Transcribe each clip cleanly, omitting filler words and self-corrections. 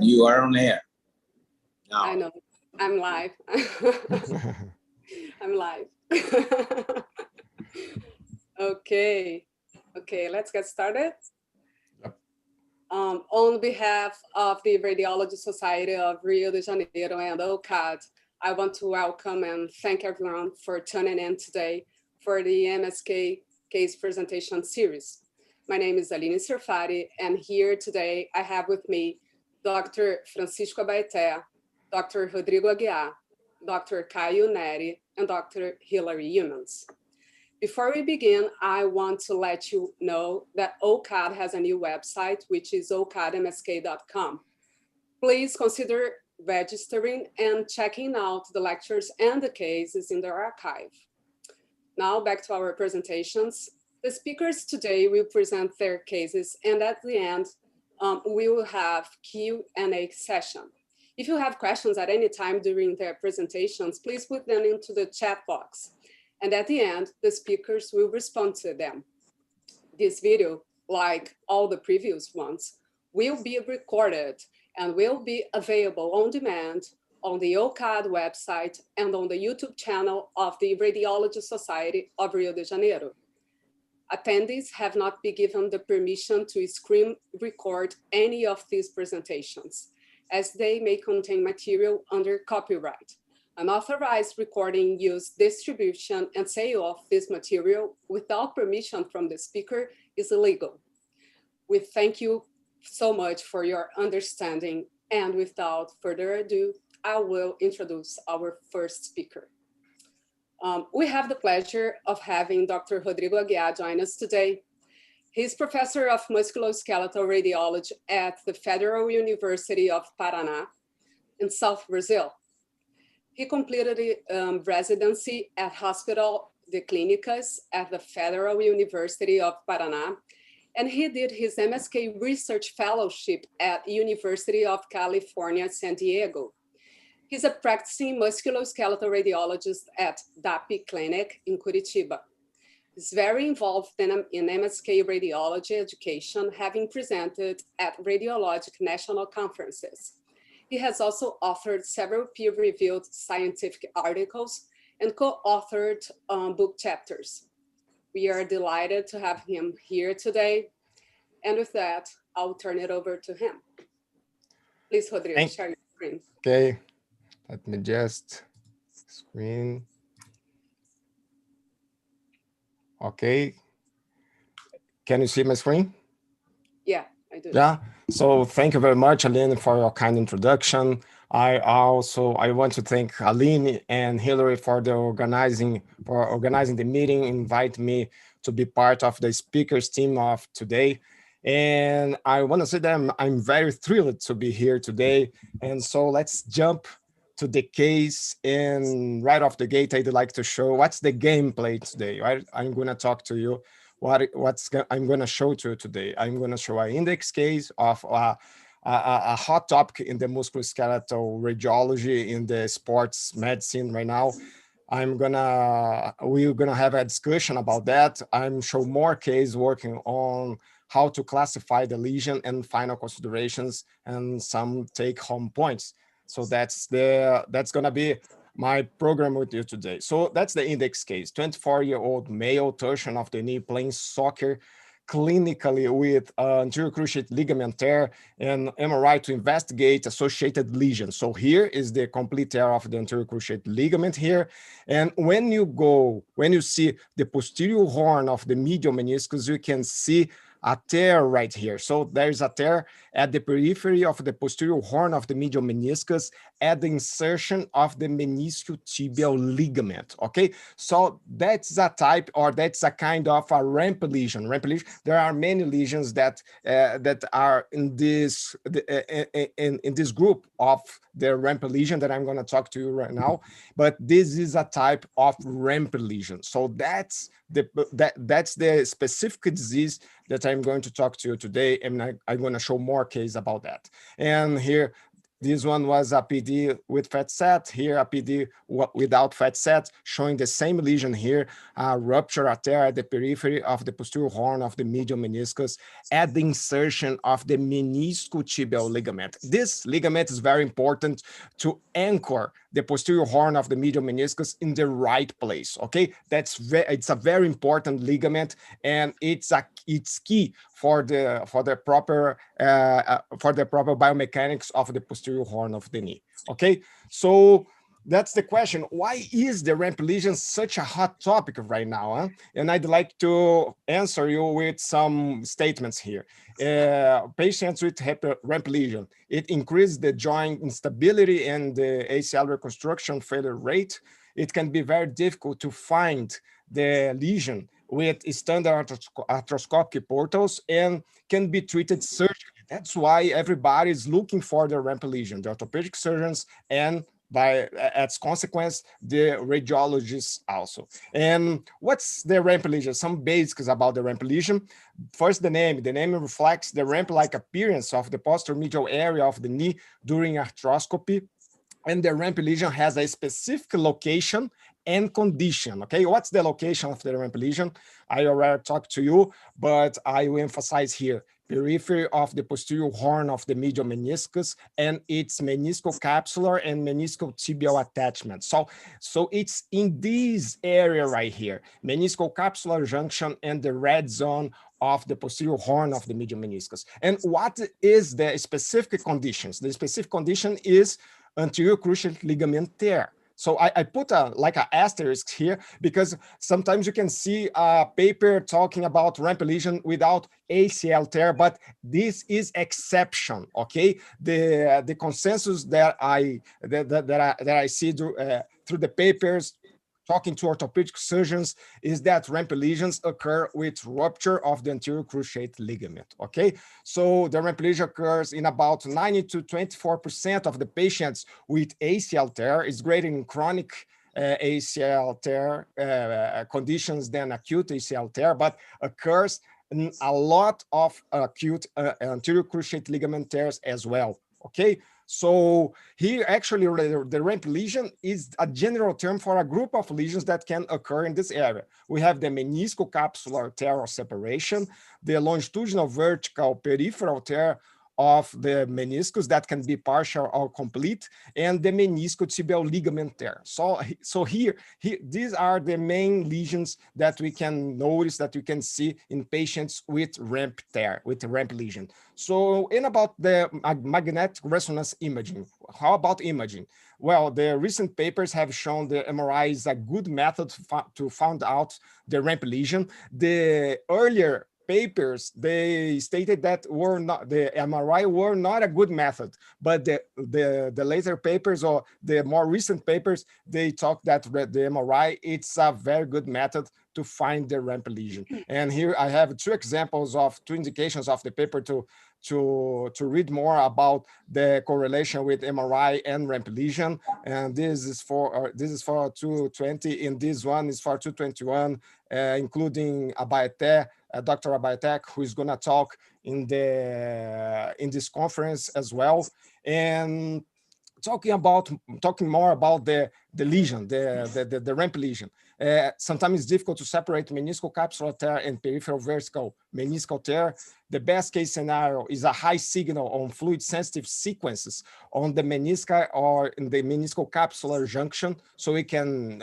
You are on air. Now. I know. I'm live. I'm live. Okay. Okay, let's get started. Yep. On behalf of the Radiology Society of Rio de Janeiro and OCAD, I want to welcome and thank everyone for tuning in today for the MSK case presentation series. My name is Aline Serfati, and here today I have with me Dr. Francisco Abaeté, Dr. Rodrigo Aguiar, Dr. Caio Neri, and Dr. Hilary Humans. Before we begin, I want to let you know that OCAD has a new website, which is ocadmsk.com. Please consider registering and checking out the lectures and the cases in the archive. Now back to our presentations. The speakers today will present their cases, and at the end, we will have Q&A session. If you have questions at any time during their presentations, please put them into the chat box. And at the end, the speakers will respond to them. This video, like all the previous ones, will be recorded and will be available on demand on the OCAD website and on the YouTube channel of the Radiology Society of Rio de Janeiro. Attendees have not been given the permission to screen record any of these presentations, as they may contain material under copyright. Unauthorized recording, use, distribution, and sale of this material without permission from the speaker is illegal. We thank you so much for your understanding, and without further ado, I will introduce our first speaker. We have the pleasure of having Dr. Rodrigo Aguiar join us today. He's professor of musculoskeletal radiology at the Federal University of Paraná in South Brazil. He completed a residency at Hospital de Clínicas at the Federal University of Paraná, and he did his MSK Research Fellowship at University of California, San Diego. He's a practicing musculoskeletal radiologist at DAP Clinic in Curitiba. He's very involved in MSK radiology education, having presented at radiologic national conferences. He has also authored several peer-reviewed scientific articles and co-authored book chapters. We are delighted to have him here today. And with that, I'll turn it over to him. Please, Rodrigo, share your screen. Okay, let me just screen. Okay, can you see my screen? Yeah, I do. Yeah, so thank you very much, Aline, for your kind introduction. I want to thank Aline and Hilary for organizing the meeting, invite me to be part of the speakers team of today. And I want to say that I'm very thrilled to be here today. And so let's jump to the case, and right off the gate, I'd like to show what's the gameplay today, right? I'm going to talk to you I'm going to show to you today. I'm going to show an index case of a hot topic in the musculoskeletal radiology in the sports medicine right now. We're gonna have a discussion about that. I'm show more case working on how to classify the lesion and final considerations and some take-home points. So that's gonna be my program with you today. So that's the index case. 24-year-old male, torsion of the knee, playing soccer clinically with anterior cruciate ligament tear and MRI to investigate associated lesions. So here is the complete tear of the anterior cruciate ligament here. And when you see the posterior horn of the medial meniscus, you can see a tear right here. So there's a tear at the periphery of the posterior horn of the medial meniscus at the insertion of the meniscotibial ligament, okay? So that's a type, or that's a kind of a ramp lesion. There are many lesions that are in this group of the ramp lesion that I'm gonna talk to you right now, but this is a type of ramp lesion. So that's the specific disease that I'm going to talk to you today, and I'm going to show more case about that. And here This one was a PD with fat set, here a PD without fat set, showing the same lesion here, a rupture artery at the periphery of the posterior horn of the medial meniscus at the insertion of the meniscotibial ligament. This ligament is very important to anchor the posterior horn of the medial meniscus in the right place, okay? It's a very important ligament, and it's key for the proper biomechanics of the posterior horn of the knee. Okay, so that's the question. Why is the ramp lesion such a hot topic right now? Huh? And I'd like to answer you with some statements here. Patients with ramp lesion, it increases the joint instability and the ACL reconstruction failure rate. It can be very difficult to find the lesion with standard arthroscopic portals and can be treated surgically. That's why everybody is looking for the ramp lesion, the orthopedic surgeons, and as consequence, the radiologists also. And what's the ramp lesion? Some basics about the ramp lesion. First, the name. The name reflects the ramp-like appearance of the posterior medial area of the knee during arthroscopy. And the ramp lesion has a specific location and condition. Okay, what's the location of the ramp lesion? I already talked to you, but I will emphasize here: periphery of the posterior horn of the medial meniscus and its meniscocapsular and meniscotibial attachment. So it's in this area right here, meniscocapsular junction and the red zone of the posterior horn of the medial meniscus. And what is the specific conditions? The specific condition is anterior cruciate ligament tear. So I put like an asterisk here because sometimes you can see a paper talking about ramp lesion without ACL tear, but this is exception. Okay, the consensus that I see through the papers, talking to orthopedic surgeons, is that ramp lesions occur with rupture of the anterior cruciate ligament, okay? So the ramp lesion occurs in about 90 to 24% of the patients with ACL tear. It's greater in chronic ACL tear conditions than acute ACL tear, but occurs in a lot of acute anterior cruciate ligament tears as well, okay? So here, actually, the ramp lesion is a general term for a group of lesions that can occur in this area. We have the meniscocapsular tear or separation, the longitudinal vertical peripheral tear of the meniscus that can be partial or complete, and the meniscotibial ligament tear. So here, these are the main lesions that we can notice, that you can see in patients with ramp tear, with ramp lesion. So, in about the magnetic resonance imaging, how about imaging? Well, the recent papers have shown the MRI is a good method to find out the ramp lesion. The earlier papers, they stated that the MRI were not a good method, but the later papers, or the more recent papers, they talk that the MRI, it's a very good method to find the ramp lesion. And here I have two indications of the paper to read more about the correlation with MRI and ramp lesion. And this is for 220, and this one is for 221, including Abaete, Dr. Abaete, who is going to talk in this conference as well. And talking more about the lesion, the ramp lesion. Sometimes it's difficult to separate meniscocapsular tear and peripheral vertical meniscal tear. The best case scenario is a high signal on fluid sensitive sequences on the menisci or in the meniscocapsular junction. So we can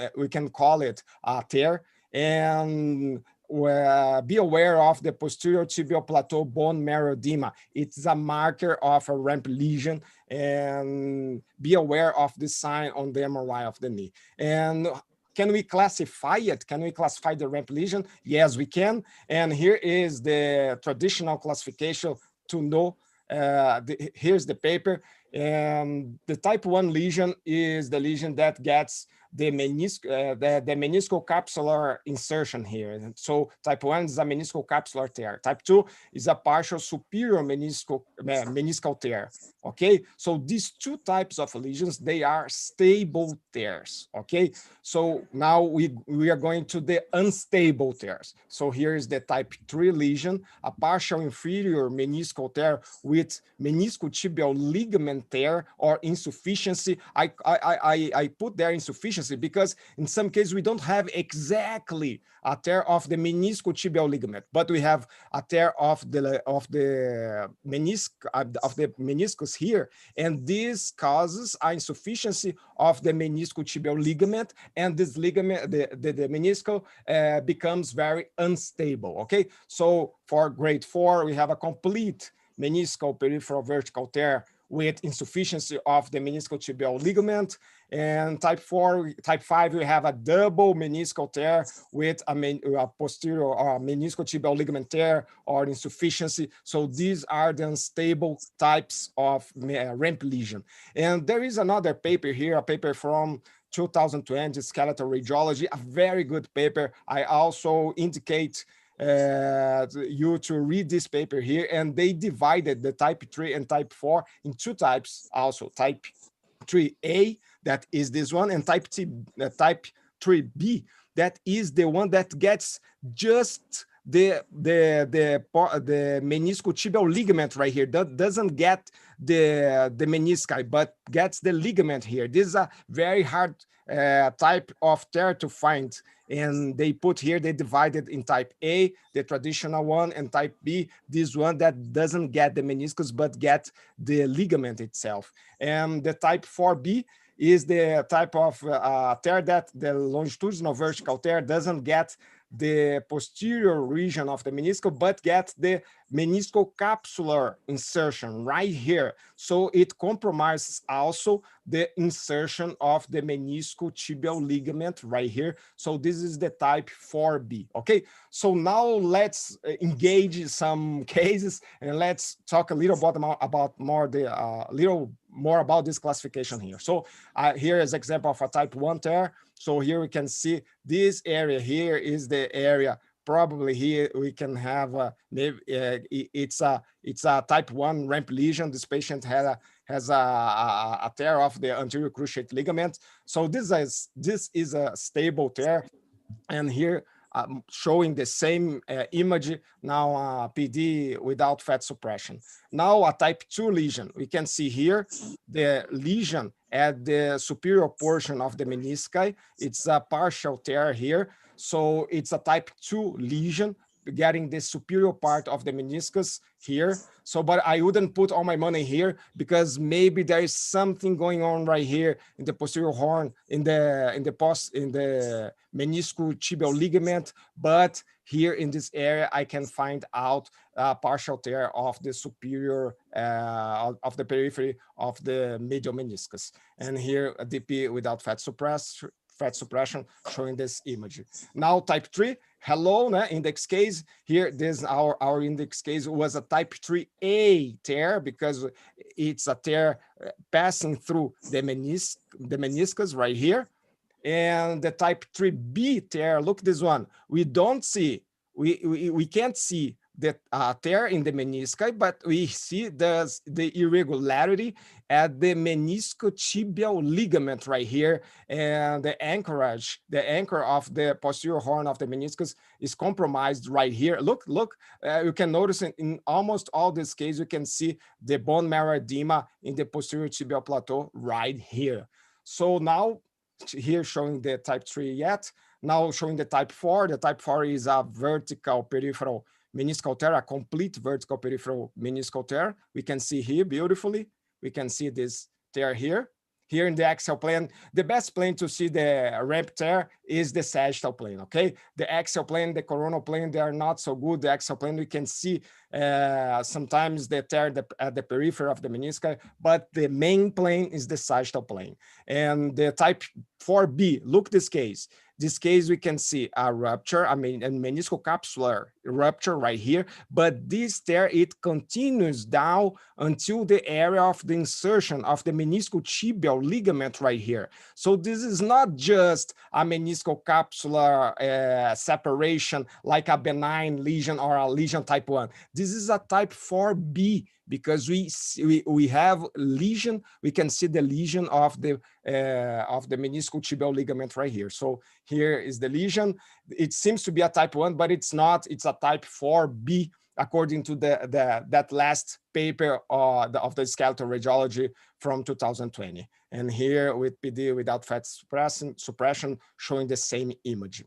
call it a tear. And be aware of the posterior tibial plateau bone marrow edema. It's a marker of a ramp lesion, and be aware of this sign on the MRI of the knee. And can we classify it? Can we classify the ramp lesion? Yes, we can. And here is the traditional classification to know. Here's the paper. And the type 1 lesion is the lesion that gets the the meniscocapsular insertion here. And so type 1 is a meniscocapsular tear. Type 2 is a partial superior meniscal tear. Okay, so these two types of lesions, they are stable tears. Okay, so now we are going to the unstable tears. So here is the type 3 lesion, a partial inferior meniscal tear with meniscotibial ligament tear or insufficiency. I put there insufficiency because in some cases we don't have exactly a tear of the meniscotibial ligament, but we have a tear of the meniscus here, and this causes an insufficiency of the meniscotibial ligament, and this ligament, the meniscal, becomes very unstable. Okay, so for grade 4, we have a complete meniscal peripheral vertical tear with insufficiency of the meniscotibial ligament. And type 5, we have a double meniscal tear with a posterior or meniscotibial ligament tear or insufficiency. So these are the unstable types of ramp lesion. And there is another paper here, a paper from 2020, Skeletal Radiology, a very good paper. I also indicate you to read this paper here, and they divided the type 3 and type 4 in two types also, type 3A, that is this one, and type 3B, that is the one that gets just the meniscotibial ligament right here. That doesn't get the menisci, but gets the ligament here. This is a very hard type of tear to find, and they put here, they divided in type A, the traditional one, and type B, this one that doesn't get the meniscus but get the ligament itself. And the type 4B is the type of tear that the longitudinal vertical tear doesn't get the posterior region of the meniscus, but get the meniscocapsular insertion right here. So it compromises also the insertion of the meniscotibial ligament right here. So this is the type 4B. Okay, so now let's engage some cases and let's talk a little about more about this classification here. So here is example of a type 1 tear. So here we can see this area here is the area. Probably here we can have it's a type 1 ramp lesion. This patient has a tear of the anterior cruciate ligament. So this is a stable tear, and here showing the same image now, PD without fat suppression. Now a type 2 lesion. We can see here the lesion at the superior portion of the menisci. It's a partial tear here. So it's a type 2 lesion getting the superior part of the meniscus here. So, but I wouldn't put all my money here because maybe there is something going on right here in the posterior horn, in the meniscotibial ligament. But here in this area, I can find out a partial tear of the superior of the periphery of the medial meniscus. And here a DP without fat suppression showing this image. Now type 3, hello, index case. Here, this our index case was a type 3A tear because it's a tear passing through the meniscus right here. And the type 3B tear, look this one. We don't see, we can't see the tear in the menisci, but we see the irregularity at the meniscotibial ligament right here, and the anchor of the posterior horn of the meniscus is compromised right here. Look, you can notice in almost all these cases, you can see the bone marrow edema in the posterior tibial plateau right here. So now here showing the type 3 yet, now showing the type 4. The type 4 is a vertical peripheral meniscal tear, a complete vertical peripheral meniscal tear. We can see here beautifully. We can see this tear here. Here in the axial plane, the best plane to see the ramp tear is the sagittal plane, okay? The axial plane, the coronal plane, they are not so good. The axial plane, we can see sometimes the tear at the periphery of the menisci, but the main plane is the sagittal plane. And the type 4B, look this case. this case, we can see a rupture, I mean, a meniscocapsular rupture right here, but this tear, it continues down until the area of the insertion of the meniscotibial ligament right here. So this is not just a meniscocapsular separation like a benign lesion or a lesion type 1. This is a type 4B, because we have lesion, we can see the lesion of the meniscotibial ligament right here. So here is the lesion. It seems to be a type 1, but it's not. It's a type 4B, according to that last paper of the skeletal radiology from 2020. And here with PD without fat suppression showing the same image.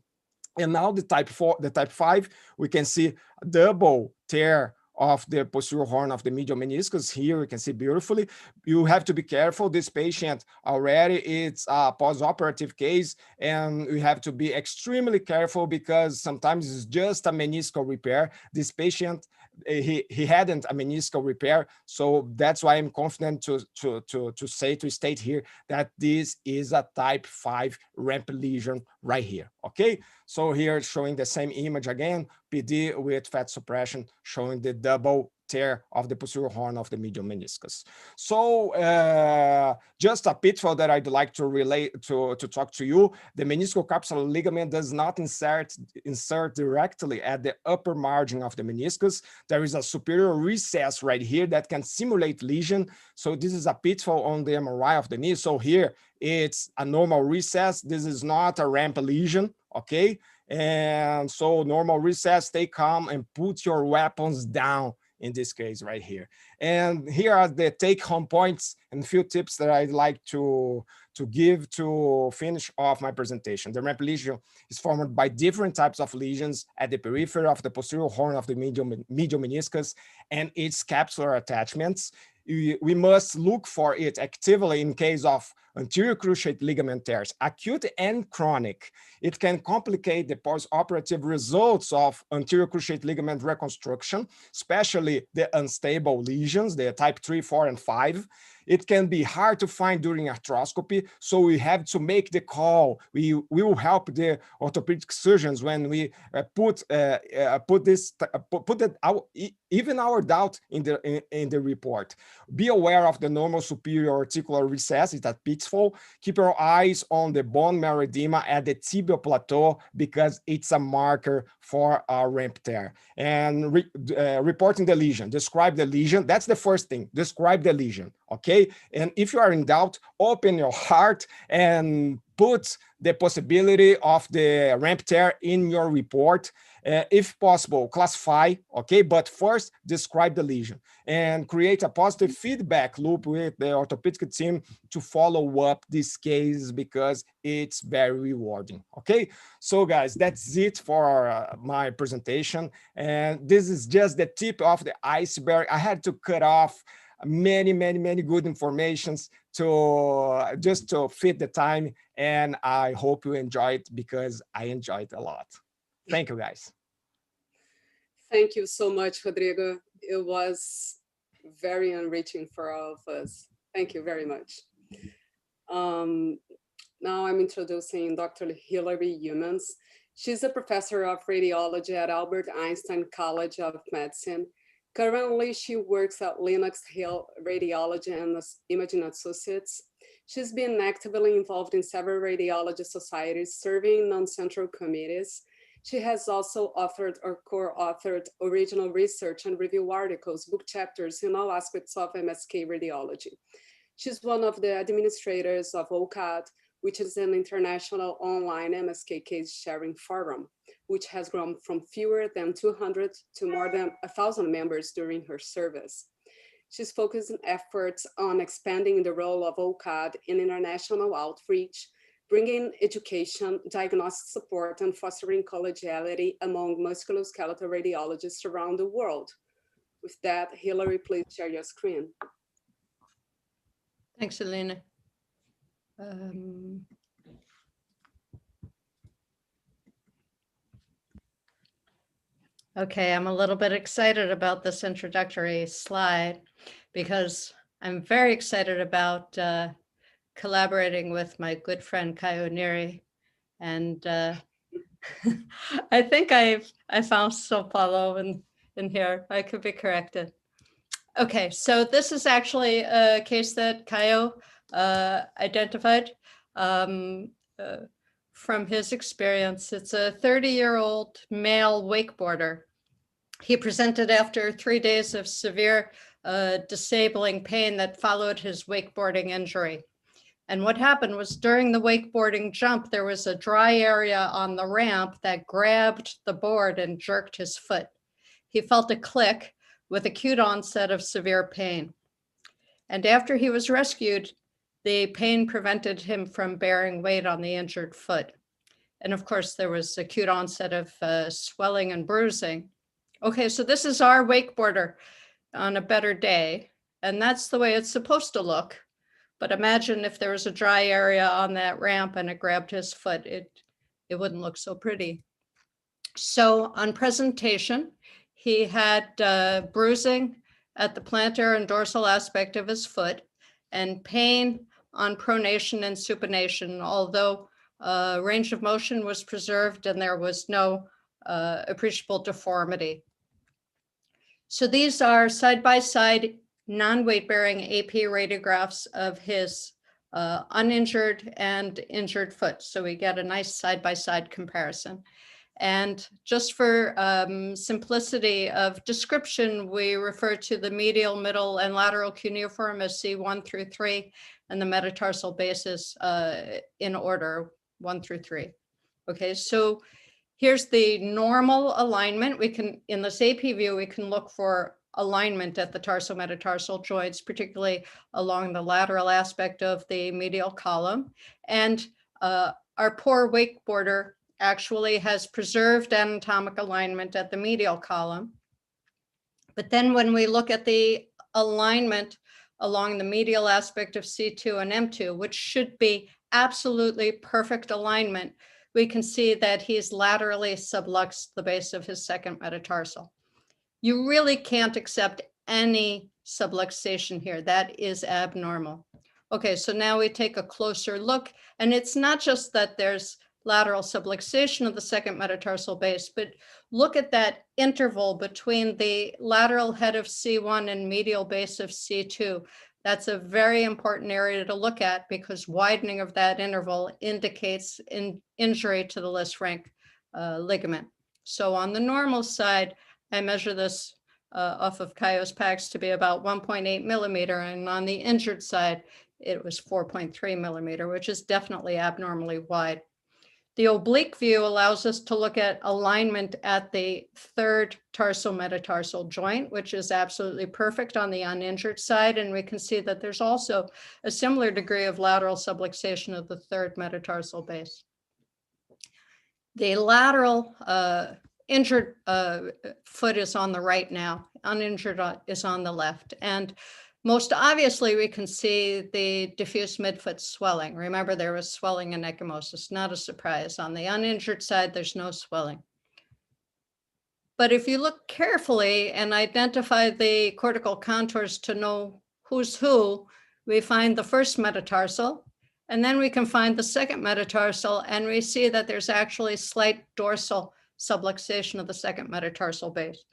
And now the type 5, we can see double tear of the posterior horn of the medial meniscus. Here you can see beautifully. You have to be careful. This patient already, it's a post-operative case, and we have to be extremely careful because sometimes it's just a meniscal repair. This patient, he hadn't a meniscal repair, so that's why I'm confident to state here that this is a type 5 ramp lesion right here. Okay, so here it's showing the same image again, PD with fat suppression, showing the double tear of the posterior horn of the medial meniscus. So just a pitfall that I'd like to relate to talk to you: the meniscocapsular ligament does not insert directly at the upper margin of the meniscus. There is a superior recess right here that can simulate lesion. So this is a pitfall on the MRI of the knee. So here it's a normal recess. This is not a ramp lesion, okay? And so normal recess, stay calm and put your weapons down in this case right here. And here are the take-home points and a few tips that I'd like to give to finish off my presentation. The ramp lesion is formed by different types of lesions at the periphery of the posterior horn of the medial meniscus and its capsular attachments. We must look for it actively in case of anterior cruciate ligament tears, acute and chronic. It can complicate the post-operative results of anterior cruciate ligament reconstruction, especially the unstable lesions, the type 3, 4, and 5. It can be hard to find during arthroscopy, so we have to make the call. We will help the orthopedic surgeons when we put even our doubt in the report. Be aware of the normal superior articular recess. It's a pitfall. Keep your eyes on the bone marrow edema at the tibial plateau because it's a marker for a ramp tear. And reporting the lesion, describe the lesion. That's the first thing. Describe the lesion. Okay, and if you are in doubt, open your heart and put the possibility of the ramp tear in your report. If possible, classify, okay, but first describe the lesion and create a positive feedback loop with the orthopedic team to follow up this case because it's very rewarding, okay? So guys, that's it for my presentation. And this is just the tip of the iceberg. I had to cut off many good informations to just to fit the time, and I hope you enjoy it because I enjoyed a lot. Thank you, guys. Thank you so much, Rodrigo. It was very enriching for all of us. Thank you very much. Now I'm introducing Dr. Hilary Youmans. She's a professor of radiology at Albert Einstein College of Medicine. Currently, she works at Lenox Hill Radiology and Imaging Associates. She's been actively involved in several radiology societies, serving non-central committees. She has also authored or co-authored original research and review articles, book chapters in all aspects of MSK radiology. She's one of the administrators of OCAD, which is an international online MSK case sharing forum, which has grown from fewer than 200 to more than 1,000 members during her service. She's focusing efforts on expanding the role of OCAD in international outreach, bringing education, diagnostic support, and fostering collegiality among musculoskeletal radiologists around the world. With that, Hilary, please share your screen. Thanks, Helena. Okay, I'm a little bit excited about this introductory slide because I'm very excited about collaborating with my good friend Kai Oniri And I think I found Sao Paulo in here. I could be corrected. Okay, so this is actually a case that Caio identified from his experience. It's a 30-year-old male wakeboarder. He presented after 3 days of severe disabling pain that followed his wakeboarding injury. And what happened was during the wakeboarding jump, there was a dry area on the ramp that grabbed the board and jerked his foot. He felt a click with acute onset of severe pain. And after he was rescued, the pain prevented him from bearing weight on the injured foot. And of course, there was acute onset of swelling and bruising. Okay, so this is our wakeboarder on a better day. And that's the way it's supposed to look. But imagine if there was a dry area on that ramp and it grabbed his foot, it wouldn't look so pretty. So on presentation, he had bruising at the plantar and dorsal aspect of his foot and pain on pronation and supination, although range of motion was preserved and there was no appreciable deformity. So these are side-by-side non-weight-bearing AP radiographs of his uninjured and injured foot. So we get a nice side-by-side comparison. And just for simplicity of description, we refer to the medial, middle, and lateral cuneiform as C1 through 3, and the metatarsal bases in order 1 through 3. Okay, so here's the normal alignment. We can, in this AP view, we can look for alignment at the tarsometatarsal joints, particularly along the lateral aspect of the medial column. And our poor wakeboarder actually has preserved anatomic alignment at the medial column. But then when we look at the alignment along the medial aspect of C2 and M2, which should be absolutely perfect alignment, we can see that he's laterally subluxed the base of his second metatarsal. You really can't accept any subluxation here. That is abnormal. Okay, so now we take a closer look, and it's not just that there's lateral subluxation of the second metatarsal base, but look at that interval between the lateral head of C1 and medial base of C2. That's a very important area to look at because widening of that interval indicates injury to the Lisfranc ligament. So on the normal side, I measure this off of Caio's PACS to be about 1.8 millimeter, and on the injured side, it was 4.3 millimeter, which is definitely abnormally wide. The oblique view allows us to look at alignment at the third tarsometatarsal joint, which is absolutely perfect on the uninjured side. And we can see that there's also a similar degree of lateral subluxation of the third metatarsal base. The lateral injured foot is on the right now, uninjured is on the left. And most obviously, we can see the diffuse midfoot swelling. Remember, there was swelling and ecchymosis, not a surprise. On the uninjured side, there's no swelling. But if you look carefully and identify the cortical contours to know who's who, we find the first metatarsal, and then we can find the second metatarsal, and we see that there's actually slight dorsal subluxation of the second metatarsal base.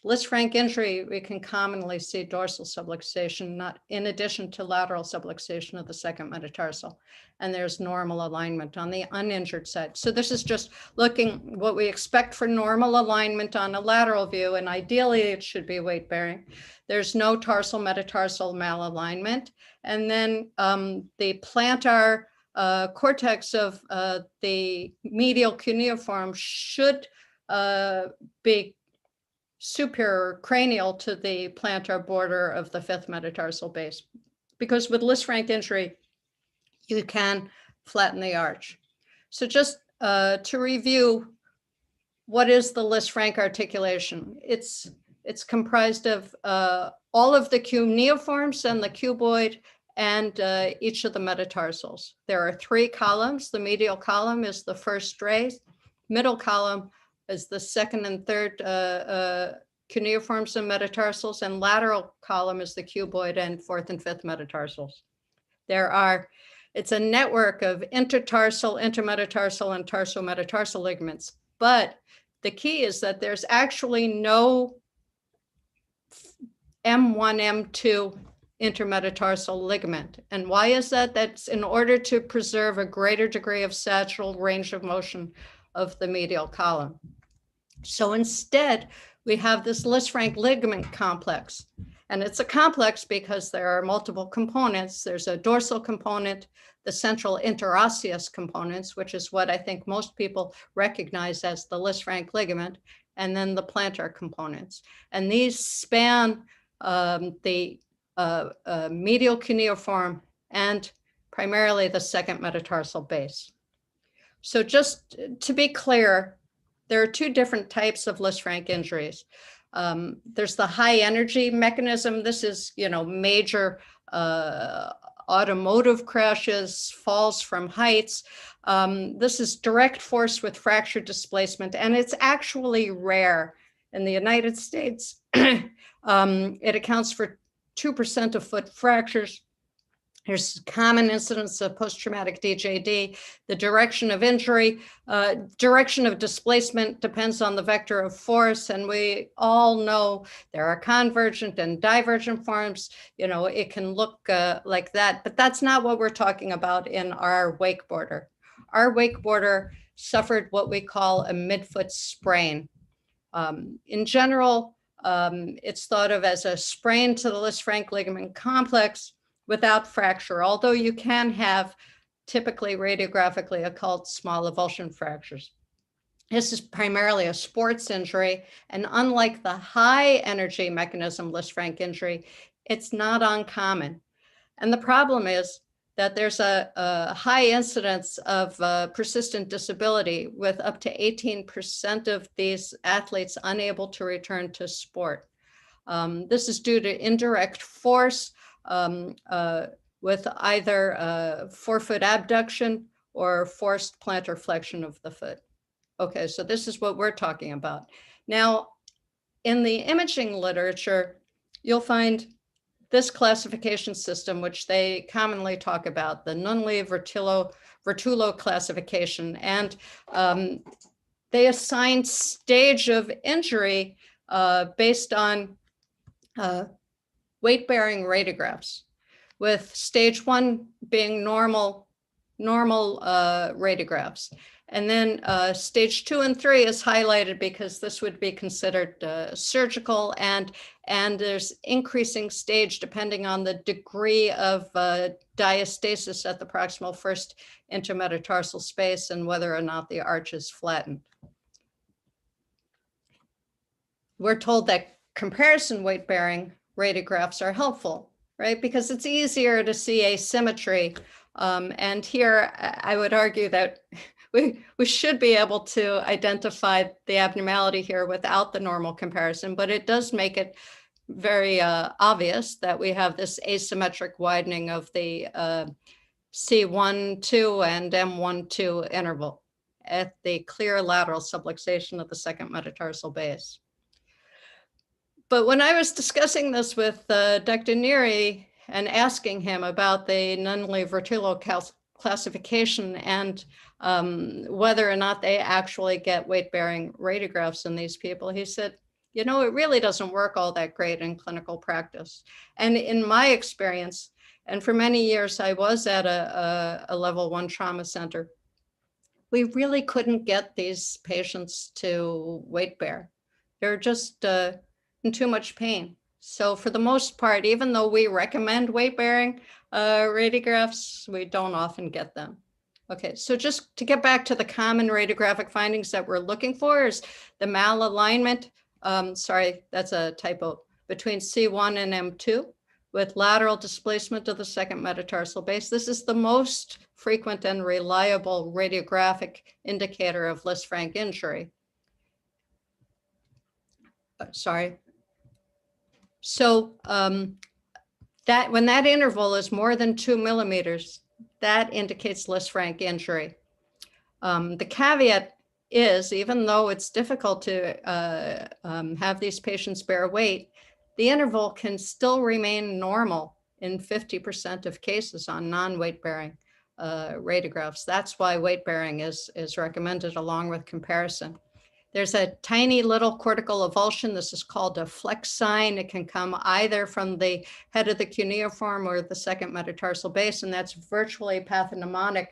Lisfranc injury, we can commonly see dorsal subluxation, not in addition to lateral subluxation of the second metatarsal. And there's normal alignment on the uninjured side. So this is just looking what we expect for normal alignment on a lateral view, and ideally it should be weight bearing. There's no tarsal metatarsal malalignment. And then the plantar cortex of the medial cuneiform should be superior cranial to the plantar border of the fifth metatarsal base. Because with Lisfranc injury, you can flatten the arch. So just to review, what is the Lisfranc articulation? It's comprised of all of the cuneiforms and the cuboid and each of the metatarsals. There are 3 columns. The medial column is the first raise, middle column is the second and third cuneiforms and metatarsals, and lateral column is the cuboid and fourth and fifth metatarsals. There are It's a network of intertarsal, intermetatarsal, and tarsometatarsal ligaments. But the key is that there's actually no M1, M2 intermetatarsal ligament. And why is that? That's in order to preserve a greater degree of sagittal range of motion of the medial column. So instead, we have this Lisfranc ligament complex. And it's a complex because there are multiple components. There's a dorsal component, the central interosseous components, which is what I think most people recognize as the Lisfranc ligament, and then the plantar components. And these span the medial cuneiform and primarily the second metatarsal base. So just to be clear, there are two different types of Lisfranc injuries. There's the high energy mechanism. This is, major automotive crashes, falls from heights. This is direct force with fracture displacement, and it's actually rare. In the United States, it accounts for 2% of foot fractures. There's common incidence of post-traumatic DJD. The direction of injury, direction of displacement depends on the vector of force. And we all know there are convergent and divergent forms. It can look like that, but that's not what we're talking about in our wakeboarder. Our wakeboarder suffered what we call a midfoot sprain. In general, it's thought of as a sprain to the Lisfranc ligament complex without fracture, although you can have typically radiographically occult small avulsion fractures. This is primarily a sports injury, and unlike the high energy mechanism Lisfranc injury, it's not uncommon. And the problem is that there's a high incidence of persistent disability, with up to 18% of these athletes unable to return to sport. This is due to indirect force, with either forefoot abduction or forced plantar flexion of the foot. Okay, so this is what we're talking about. Now, in the imaging literature, you'll find this classification system, which they commonly talk about, the Nunley-Vertullo classification. And they assign stage of injury based on weight-bearing radiographs, with stage 1 being normal radiographs. And then stage 2 and 3 is highlighted because this would be considered surgical, and there's increasing stage depending on the degree of diastasis at the proximal first intermetatarsal space and whether or not the arch is flattened. We're told that comparison weight-bearing radiographs are helpful, right? Because it's easier to see asymmetry. And here I would argue that we should be able to identify the abnormality here without the normal comparison, but it does make it very obvious that we have this asymmetric widening of the C1-2 and M1-2 interval at the clear lateral subluxation of the second metatarsal base. But when I was discussing this with Dr. Neary and asking him about the Nunley-Vertullo classification and whether or not they actually get weight-bearing radiographs in these people, he said, it really doesn't work all that great in clinical practice. And in my experience, and for many years I was at a level 1 trauma center, we really couldn't get these patients to weight bear. They're just in too much pain. So for the most part, even though we recommend weight-bearing radiographs, we don't often get them. Okay, so just to get back to the common radiographic findings that we're looking for is the malalignment, sorry, that's a typo, between C1 and M2 with lateral displacement of the second metatarsal base. This is the most frequent and reliable radiographic indicator of Lisfranc injury. Sorry. So that when that interval is more than 2 millimeters, that indicates Lisfranc injury. The caveat is, even though it's difficult to have these patients bear weight, the interval can still remain normal in 50% of cases on non-weight bearing radiographs. That's why weight bearing is recommended along with comparison. There's a tiny little cortical avulsion. This is called a flex sign. It can come either from the head of the cuneiform or the second metatarsal base, and that's virtually pathognomonic.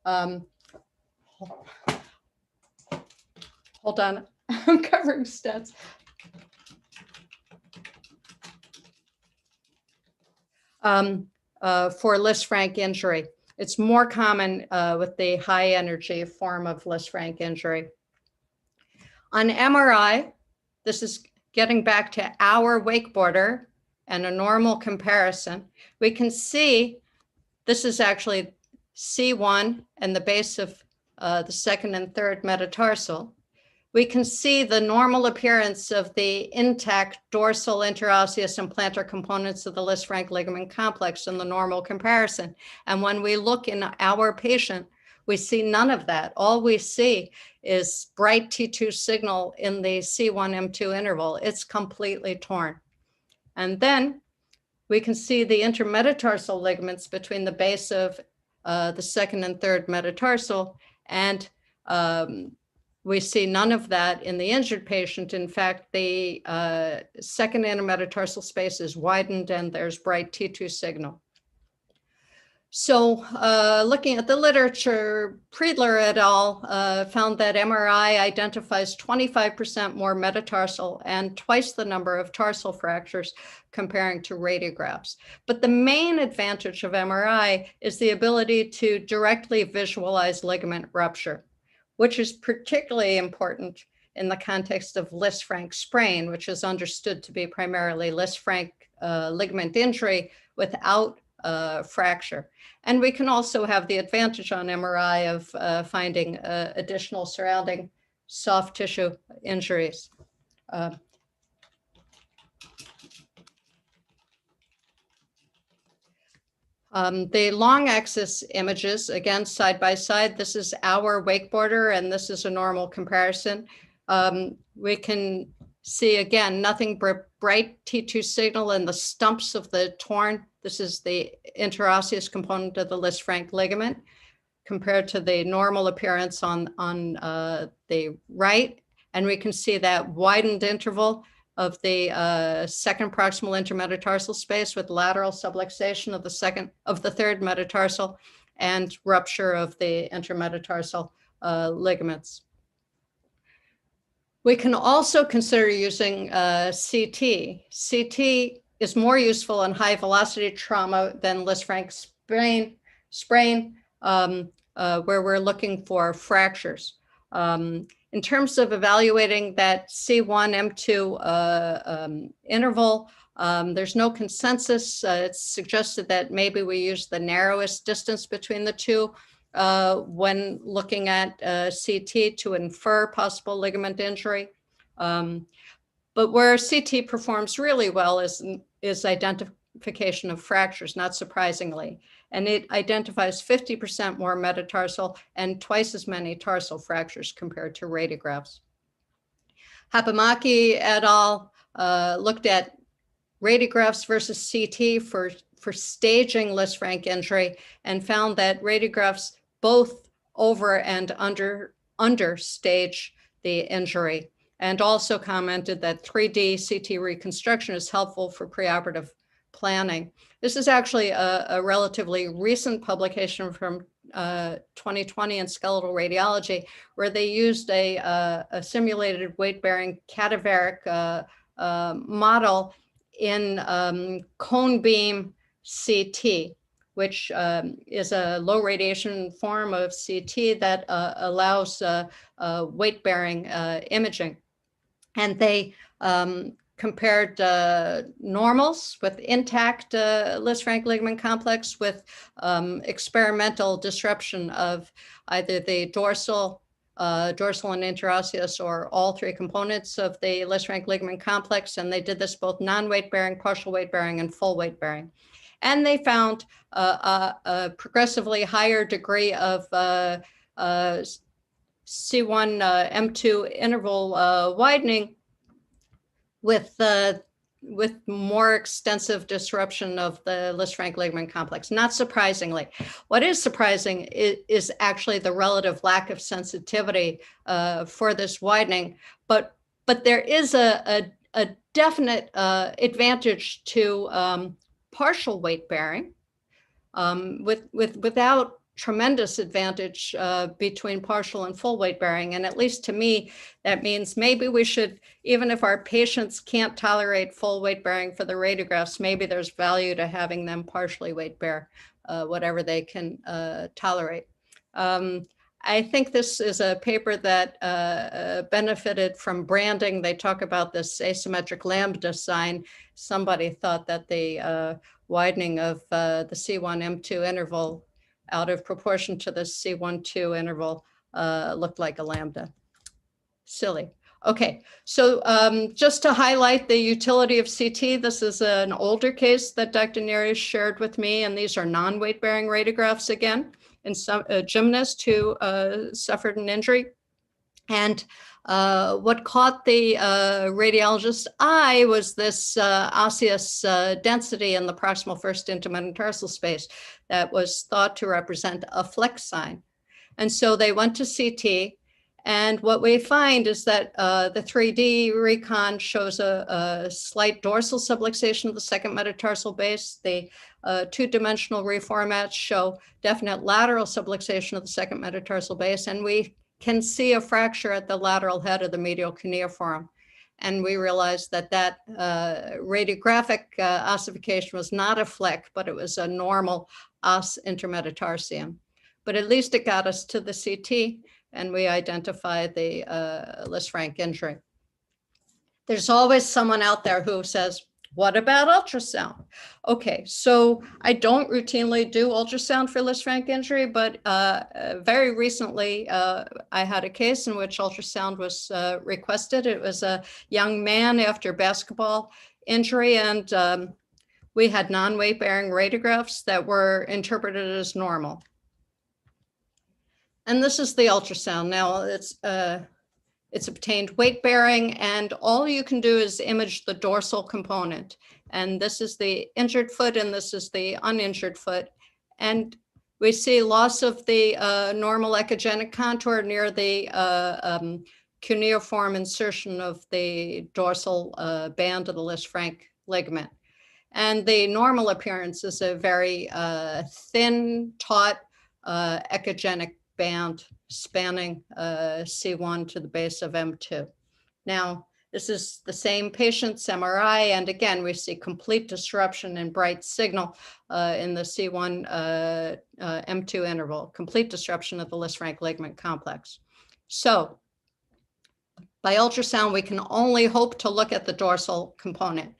Hold on, I'm covering stats. For Lisfranc injury. It's more common with the high energy form of Lisfranc injury. On MRI, this is getting back to our wakeboarder and a normal comparison. We can see this is actually C1 and the base of the second and third metatarsal. We can see the normal appearance of the intact dorsal, interosseous, and plantar components of the Lisfranc ligament complex in the normal comparison. And when we look in our patient, we see none of that. All we see is bright T2 signal in the C1-M2 interval. It's completely torn. And then we can see the intermetatarsal ligaments between the base of the second and third metatarsal, and we see none of that in the injured patient. In fact, the second intermetatarsal space is widened and there's bright T2 signal. So looking at the literature, Priedler et al. Found that MRI identifies 25% more metatarsal and twice the number of tarsal fractures comparing to radiographs. But the main advantage of MRI is the ability to directly visualize ligament rupture, which is particularly important in the context of Lisfranc sprain, which is understood to be primarily Lisfranc ligament injury without fracture. And we can also have the advantage on MRI of finding additional surrounding soft tissue injuries. The long axis images, again, side by side, this is our wakeboarder and this is a normal comparison. We can see, again, nothing but bright T2 signal in the stumps of the torn. This is the interosseous component of the Lisfranc ligament compared to the normal appearance on the right. And we can see that widened interval of the second proximal intermetatarsal space with lateral subluxation of the third metatarsal and rupture of the intermetatarsal ligaments. We can also consider using CT. CT is more useful in high velocity trauma than Lisfranc sprain, where we're looking for fractures. In terms of evaluating that C1-M2 interval, there's no consensus. It's suggested that maybe we use the narrowest distance between the two when looking at CT to infer possible ligament injury. But where CT performs really well is identification of fractures, not surprisingly. And it identifies 50% more metatarsal and twice as many tarsal fractures compared to radiographs. Hapamaki et al. Looked at radiographs versus CT for staging Lisfranc injury and found that radiographs both over and under stage the injury, and also commented that 3D CT reconstruction is helpful for preoperative planning. This is actually a relatively recent publication from 2020 in Skeletal Radiology, where they used a simulated weight-bearing cadaveric model in cone beam CT, which is a low radiation form of CT that allows weight-bearing imaging. And they compared normals with intact Lisfranc ligament complex with experimental disruption of either the dorsal and interosseous or all three components of the Lisfranc ligament complex. And they did this both non-weight bearing, partial weight bearing, and full weight bearing. And they found a progressively higher degree of C1-M2 interval widening with with more extensive disruption of the Lisfranc ligament complex. Not surprisingly. What is surprising is actually the relative lack of sensitivity for this widening, but there is a definite advantage to partial weight bearing without tremendous advantage between partial and full weight bearing. And at least to me, that means maybe we should, even if our patients can't tolerate full weight bearing for the radiographs, maybe there's value to having them partially weight bear whatever they can tolerate. I think this is a paper that benefited from branding. They talk about this asymmetric lambda sign. Somebody thought that the widening of the C1-M2 interval out of proportion to the C1-2 interval looked like a lambda. Silly. Okay, so just to highlight the utility of CT, this is an older case that Dr. Neary shared with me, and these are non-weight bearing radiographs again, in some gymnast who suffered an injury. And what caught the radiologist's eye was this osseous density in the proximal first intermetatarsal space that was thought to represent a flex sign. And so they went to CT, and what we find is that the 3D recon shows a slight dorsal subluxation of the second metatarsal base. The two-dimensional reformats show definite lateral subluxation of the second metatarsal base, and we can see a fracture at the lateral head of the medial cuneiform. And we realized that that radiographic ossification was not a fleck, but it was a normal os intermetatarsium. But at least it got us to the CT, and we identified the Lisfranc injury. There's always someone out there who says, what about ultrasound? Okay, so I don't routinely do ultrasound for Lisfranc injury, but very recently I had a case in which ultrasound was requested. It was a young man after basketball injury, and we had non-weight bearing radiographs that were interpreted as normal. And this is the ultrasound. Now it's obtained weight bearing, and all you can do is image the dorsal component. And this is the injured foot, and this is the uninjured foot. And we see loss of the normal echogenic contour near the cuneiform insertion of the dorsal band of the Lisfranc ligament. And the normal appearance is a very thin, taut echogenic band spanning C1 to the base of M2. Now, this is the same patient's MRI, and again, we see complete disruption and bright signal in the C1 M2 interval, complete disruption of the Lisfranc ligament complex. So, by ultrasound, we can only hope to look at the dorsal component.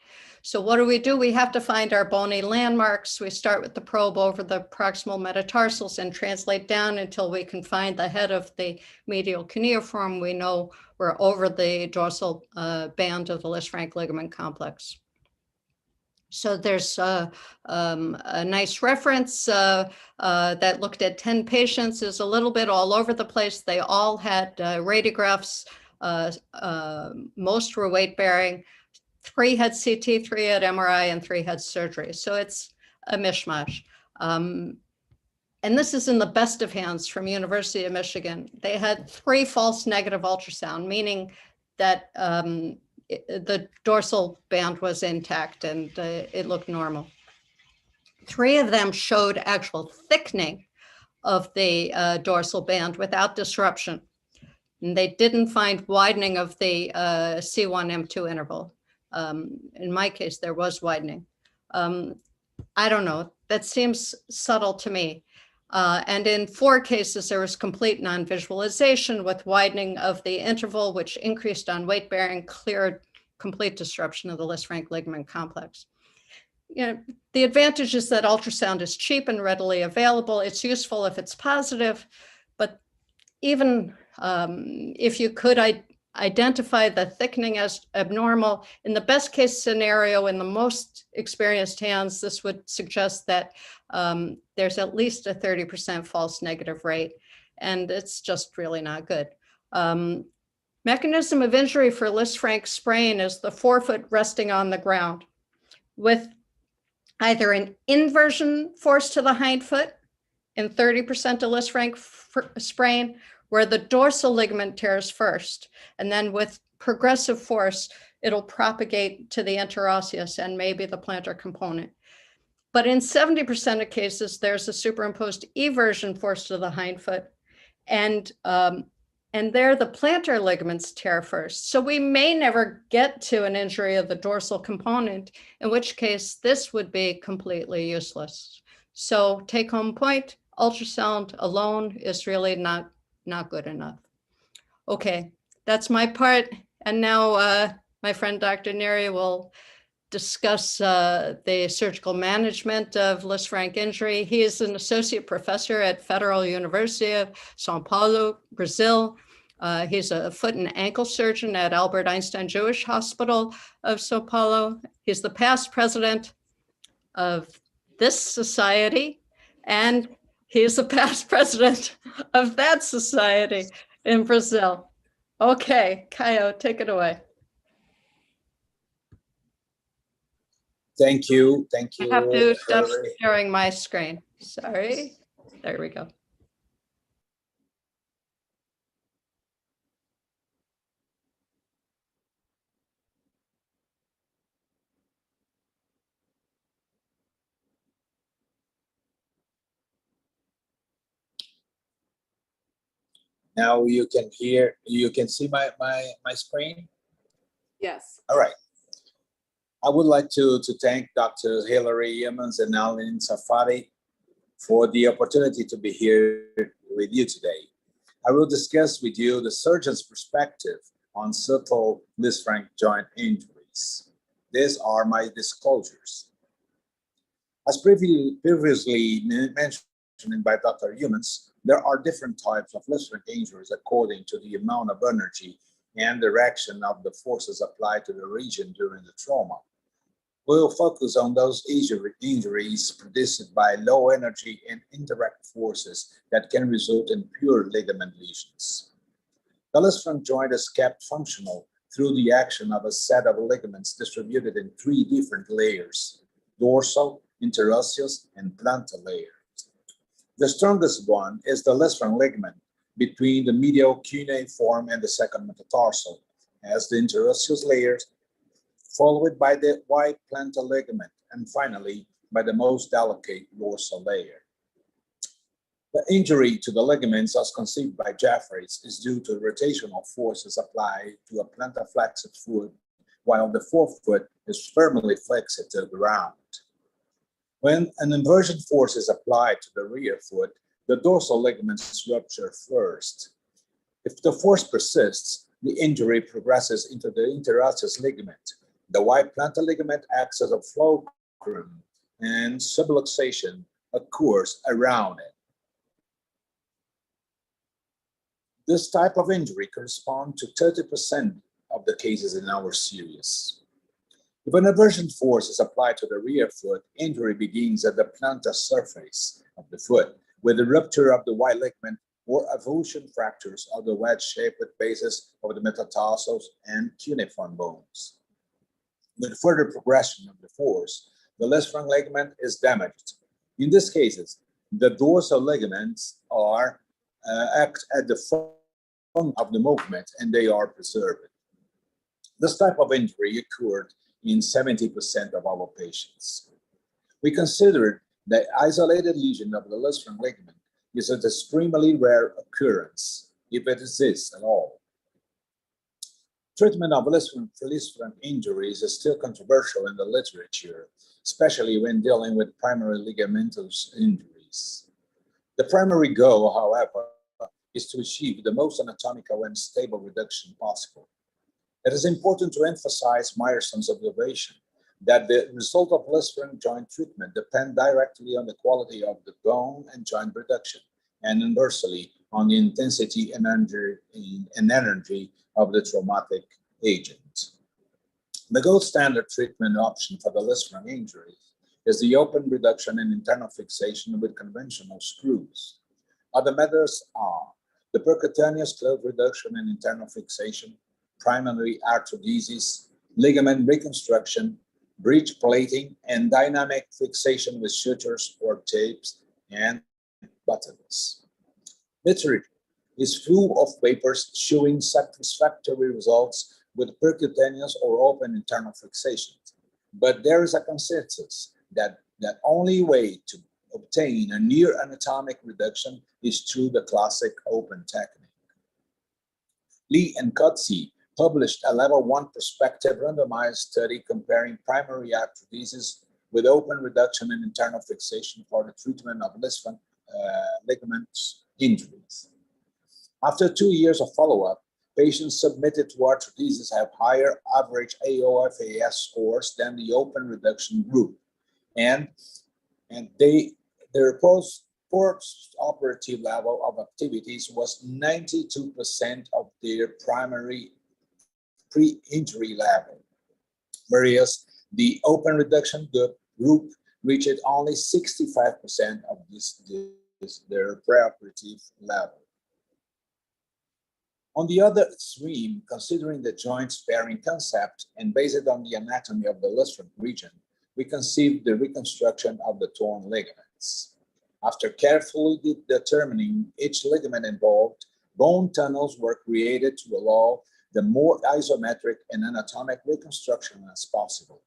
So what do? We have to find our bony landmarks. We start with the probe over the proximal metatarsals and translate down until we can find the head of the medial cuneiform. We know we're over the dorsal band of the Lisfranc ligament complex. So there's a nice reference that looked at 10 patients, is a little bit all over the place. They all had radiographs. Most were weight bearing. 3 had CT, 3 had MRI, and 3 had surgery. So it's a mishmash. And this is in the best of hands from University of Michigan. They had 3 false negative ultrasound, meaning that the dorsal band was intact and it looked normal. 3 of them showed actual thickening of the dorsal band without disruption. And they didn't find widening of the C1-M2 interval. In my case, there was widening. I don't know, that seems subtle to me. And in 4 cases, there was complete non-visualization with widening of the interval, which increased on weight bearing, cleared complete disruption of the Lisfranc ligament complex. You know, the advantage is that ultrasound is cheap and readily available. It's useful if it's positive, but even if you could identify the thickening as abnormal, in the best case scenario, in the most experienced hands, this would suggest that there's at least a 30% false negative rate, and it's just really not good. Mechanism of injury for Lisfranc sprain is the forefoot resting on the ground with either an inversion force to the hind foot in 30% of Lisfranc sprain, where the dorsal ligament tears first, and then with progressive force, it'll propagate to the interosseous and maybe the plantar component. But in 70% of cases, there's a superimposed eversion force to the hind foot, and there the plantar ligaments tear first. So we may never get to an injury of the dorsal component, in which case this would be completely useless. So take home point, ultrasound alone is really not good enough. Okay, that's my part. And now my friend Dr. Neri will discuss the surgical management of Lisfranc injury. He is an associate professor at Federal University of Sao Paulo, Brazil. He's a foot and ankle surgeon at Albert Einstein Jewish Hospital of Sao Paulo. He's the past president of this society, and he's the past president of that society in Brazil. Okay, Caio, take it away. Thank you. Thank you. I have to stop sharing my screen. Sorry. There we go. Now you can see my screen. Yes. All right. I would like to thank Dr. Hilary Yeomans and Aline Safadi for the opportunity to be here with you today. I will discuss with you the surgeon's perspective on subtle Lisfranc joint injuries. These are my disclosures. As previously mentioned by Dr. Yeomans, there are different types of Lisfranc injuries according to the amount of energy and direction of the forces applied to the region during the trauma. We'll focus on those injuries produced by low energy and indirect forces that can result in pure ligament lesions. The Lisfranc joint is kept functional through the action of a set of ligaments distributed in 3 different layers: dorsal, interosseous, and plantar layers. The strongest one is the Lisfranc ligament between the medial cuneiform and the second metatarsal, as the interosseous layers, followed by the wide plantar ligament, and finally by the most delicate dorsal layer. The injury to the ligaments as conceived by Jeffries is due to rotational forces applied to a plantar-flexed foot while the forefoot is firmly flexed to the ground. When an inversion force is applied to the rear foot, the dorsal ligaments rupture first. If the force persists, the injury progresses into the interosseous ligament. The wide plantar ligament acts as a fulcrum, and subluxation occurs around it. This type of injury corresponds to 30% of the cases in our series. If an inversion force is applied to the rear foot, injury begins at the plantar surface of the foot, with the rupture of the wide ligament or avulsion fractures of the wedge-shaped bases of the metatarsals and cuneiform bones. With further progression of the force, the Lisfranc ligament is damaged. In these cases, the dorsal ligaments act at the front of the movement and they are preserved. This type of injury occurred in 70% of our patients. We considered the isolated lesion of the Lisfranc ligament is an extremely rare occurrence, if it exists at all. Treatment of Lisfranc injuries is still controversial in the literature, especially when dealing with primary ligamentous injuries. The primary goal, however, is to achieve the most anatomical and stable reduction possible. It is important to emphasize Meyerson's observation that the result of Lisfranc joint treatment depends directly on the quality of the bone and joint reduction, and inversely on the intensity and energy of the traumatic agent. The gold standard treatment option for the Lisfranc injury is the open reduction and internal fixation with conventional screws. Other methods are the percutaneous clove reduction and internal fixation, primary arthrodesis, ligament reconstruction, bridge plating, and dynamic fixation with sutures or tapes and buttons. Literature is full of papers showing satisfactory results with percutaneous or open internal fixation. But there is a consensus that the only way to obtain a near anatomic reduction is through the classic open technique. Lee and Coetzee published a level 1 prospective randomized study comparing primary arthrodesis with open reduction and internal fixation for the treatment of Lisfranc ligaments injuries. After 2 years of follow-up, patients submitted to arthrodesis have higher average AOFAS scores than the open reduction group, and their post-operative level of activities was 92% of their primary pre-injury level, whereas the open reduction group reached only 65% of their preoperative level. On the other extreme, considering the joint sparing concept and based on the anatomy of the Lisfranc region, we conceived the reconstruction of the torn ligaments. After carefully determining each ligament involved, bone tunnels were created to allow the more isometric and anatomic reconstruction as possible.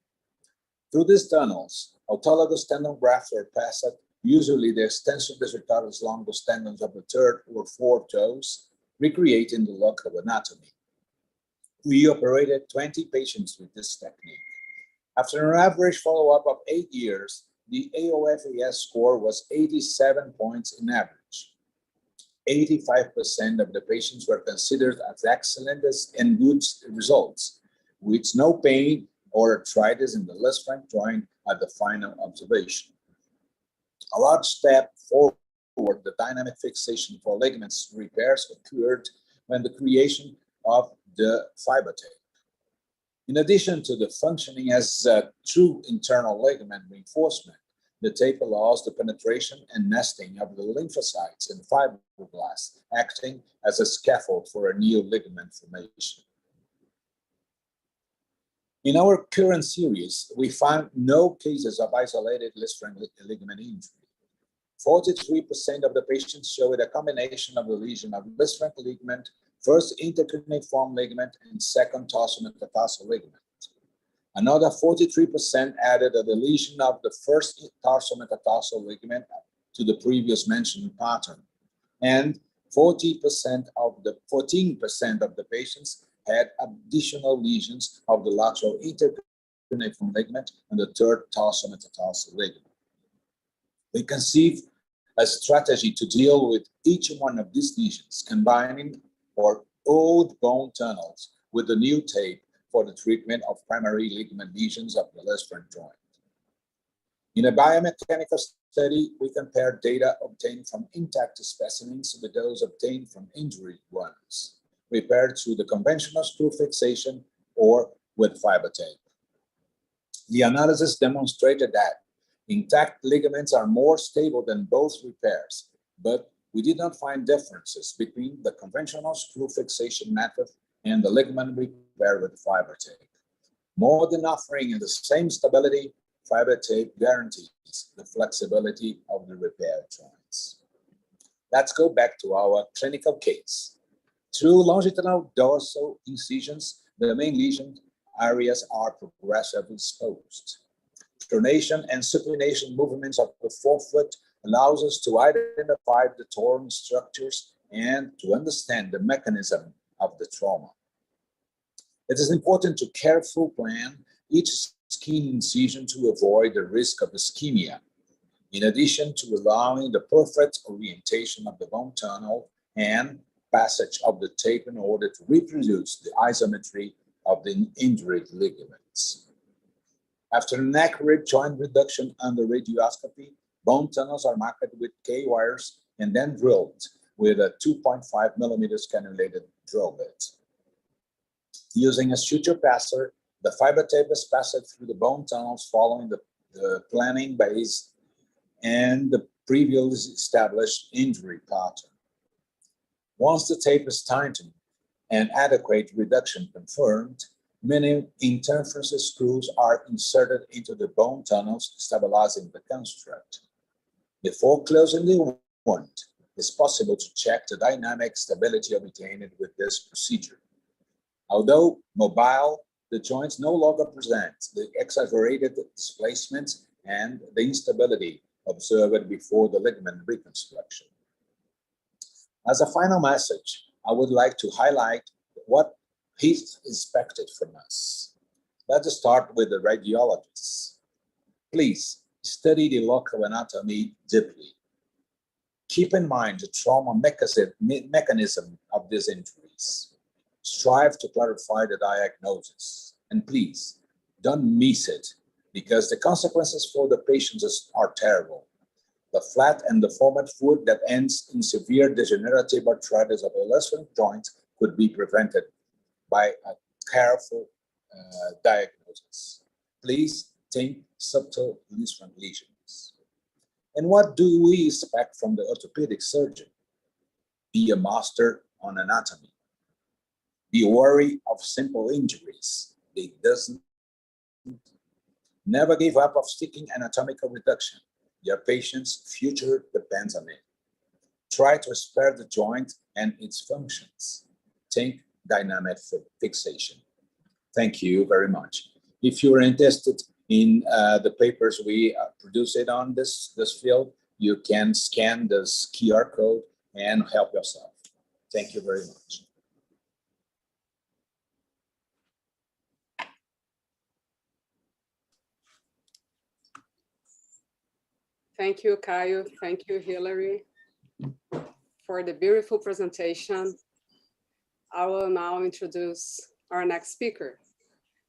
Through these tunnels, autologous tendon grafts were passed, usually the extensor digitalis longus tendons of the third or fourth toes, recreating the local anatomy. We operated 20 patients with this technique. After an average follow-up of 8 years, the AOFAS score was 87 points in average. 85% of the patients were considered as excellent and good results, with no pain or arthritis in the Lisfranc joint at the final observation. A large step forward, the dynamic fixation for ligaments repairs occurred when the creation of the fiber tape. In addition to the functioning as a true internal ligament reinforcement, the tape allows the penetration and nesting of the lymphocytes and fibroblasts, acting as a scaffold for a new ligament formation. In our current series, we found no cases of isolated Lisfranc ligament injury. 43% of the patients showed a combination of the lesion of Lisfranc ligament, first intercuneiform ligament, and second tarsometatarsal ligament. Another 43% added a deletion of the first tarsometatarsal ligament to the previous mentioned pattern, and 14% of the patients had additional lesions of the lateral intercuneiform ligament and the third tarsometatarsal ligament. We conceived a strategy to deal with each one of these lesions, combining our old bone tunnels with the new tape for the treatment of primary ligament lesions of the Lisfranc joint. In a biomechanical study, we compared data obtained from intact specimens with those obtained from injured ones, repaired through the conventional screw fixation or with fiber tape. The analysis demonstrated that intact ligaments are more stable than both repairs, but we did not find differences between the conventional screw fixation method and the ligament repair with fiber tape. More than offering the same stability, fiber tape guarantees the flexibility of the repair joints. Let's go back to our clinical case. Through longitudinal dorsal incisions, the main lesion areas are progressively exposed. Pronation and supination movements of the forefoot allows us to identify the torn structures and to understand the mechanism of the trauma. It is important to carefully plan each skin incision to avoid the risk of ischemia, in addition to allowing the perfect orientation of the bone tunnel and passage of the tape in order to reproduce the isometry of the injured ligaments. After an accurate joint reduction under radioscopy, bone tunnels are marked with K-wires and then drilled with a 2.5 millimeters cannulated drill bit. Using a suture passer, the fiber tape is passed through the bone tunnels following the planning base and the previously established injury pattern. Once the tape is tightened and adequate reduction confirmed, many interference screws are inserted into the bone tunnels, stabilizing the construct. Before closing the wound, it's possible to check the dynamic stability obtained with this procedure. Although mobile, the joints no longer present the exaggerated displacement and the instability observed before the ligament reconstruction. As a final message, I would like to highlight what is expected from us. Let us start with the radiologists. Please study the local anatomy deeply. Keep in mind the trauma mechanism of these injuries. Strive to clarify the diagnosis. And please, don't miss it, because the consequences for the patients are terrible. The flat and deformed foot that ends in severe degenerative arthritis of the lesser joints could be prevented by a careful diagnosis. Please think subtle lesions. And what do we expect from the orthopedic surgeon? Be a master on anatomy. Be wary of simple injuries. It doesn't. Never give up of seeking anatomical reduction. Your patient's future depends on it. Try to spare the joint and its functions. Think dynamic fixation. Thank you very much. If you're interested in the papers we produced on this field, you can scan this QR code and help yourself. Thank you very much. Thank you, Caio. Thank you, Hilary, for the beautiful presentation. I will now introduce our next speaker.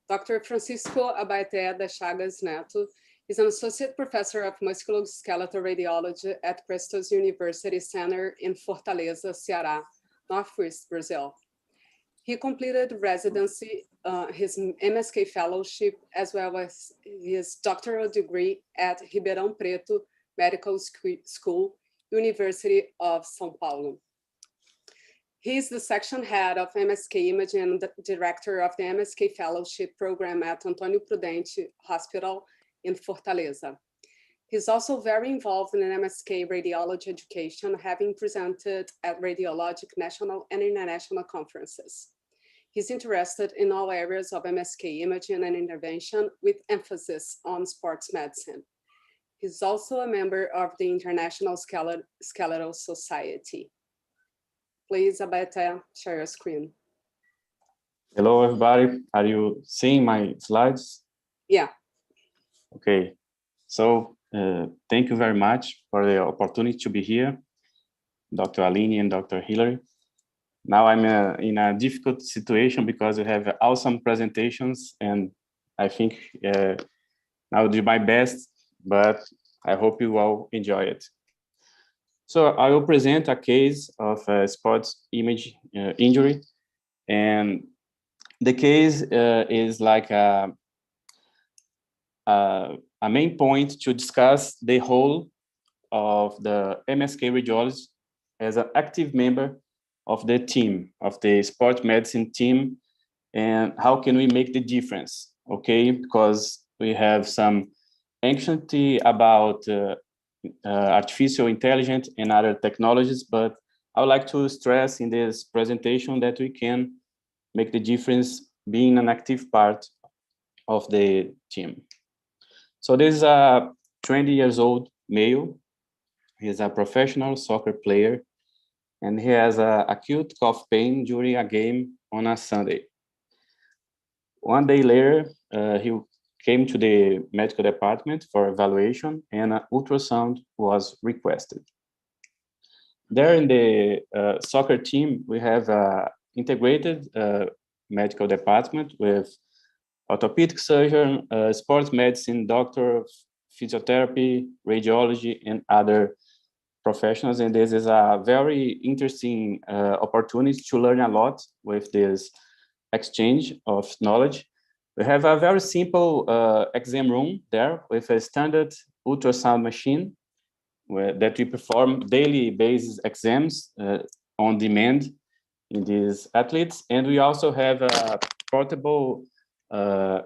Dr. Francisco Abaeté das Chagas Neto is an associate professor of musculoskeletal radiology at Prestes University Center in Fortaleza, Ceará, Northwest Brazil. He completed residency, his MSK fellowship, as well as his doctoral degree at Ribeirão Preto Medical School, University of São Paulo. He is the section head of MSK Imaging and the director of the MSK Fellowship Program at Antônio Prudente Hospital in Fortaleza. He's also very involved in MSK radiology education, having presented at radiologic national and international conferences. He's interested in all areas of MSK imaging and intervention with emphasis on sports medicine. He's also a member of the International Skeletal Society. Please, Abaeté, share your screen. Hello, everybody. Are you seeing my slides? Yeah. Okay. So thank you very much for the opportunity to be here, Dr. Aline and Dr. Hilary. Now I'm in a difficult situation because we have awesome presentations, and I think I'll do my best, but I hope you all enjoy it. So I will present a case of a sports image injury, and the case is like a main point to discuss the role of the MSK radiologist as an active member of the team, of the sports medicine team, and how can we make the difference, okay? Because we have some anxiety about artificial intelligence and other technologies, but I would like to stress in this presentation that we can make the difference being an active part of the team. So this is a 20 years old male. He is a professional soccer player, and he has acute cough pain during a game on a Sunday. One day later, he came to the medical department for evaluation, and an ultrasound was requested. There in the soccer team, we have an integrated medical department with orthopedic surgeon, sports medicine, doctor, physiotherapy, radiology, and other professionals. And this is a very interesting opportunity to learn a lot with this exchange of knowledge. We have a very simple exam room there with a standard ultrasound machine that we perform daily basis exams on demand in these athletes. And we also have a portable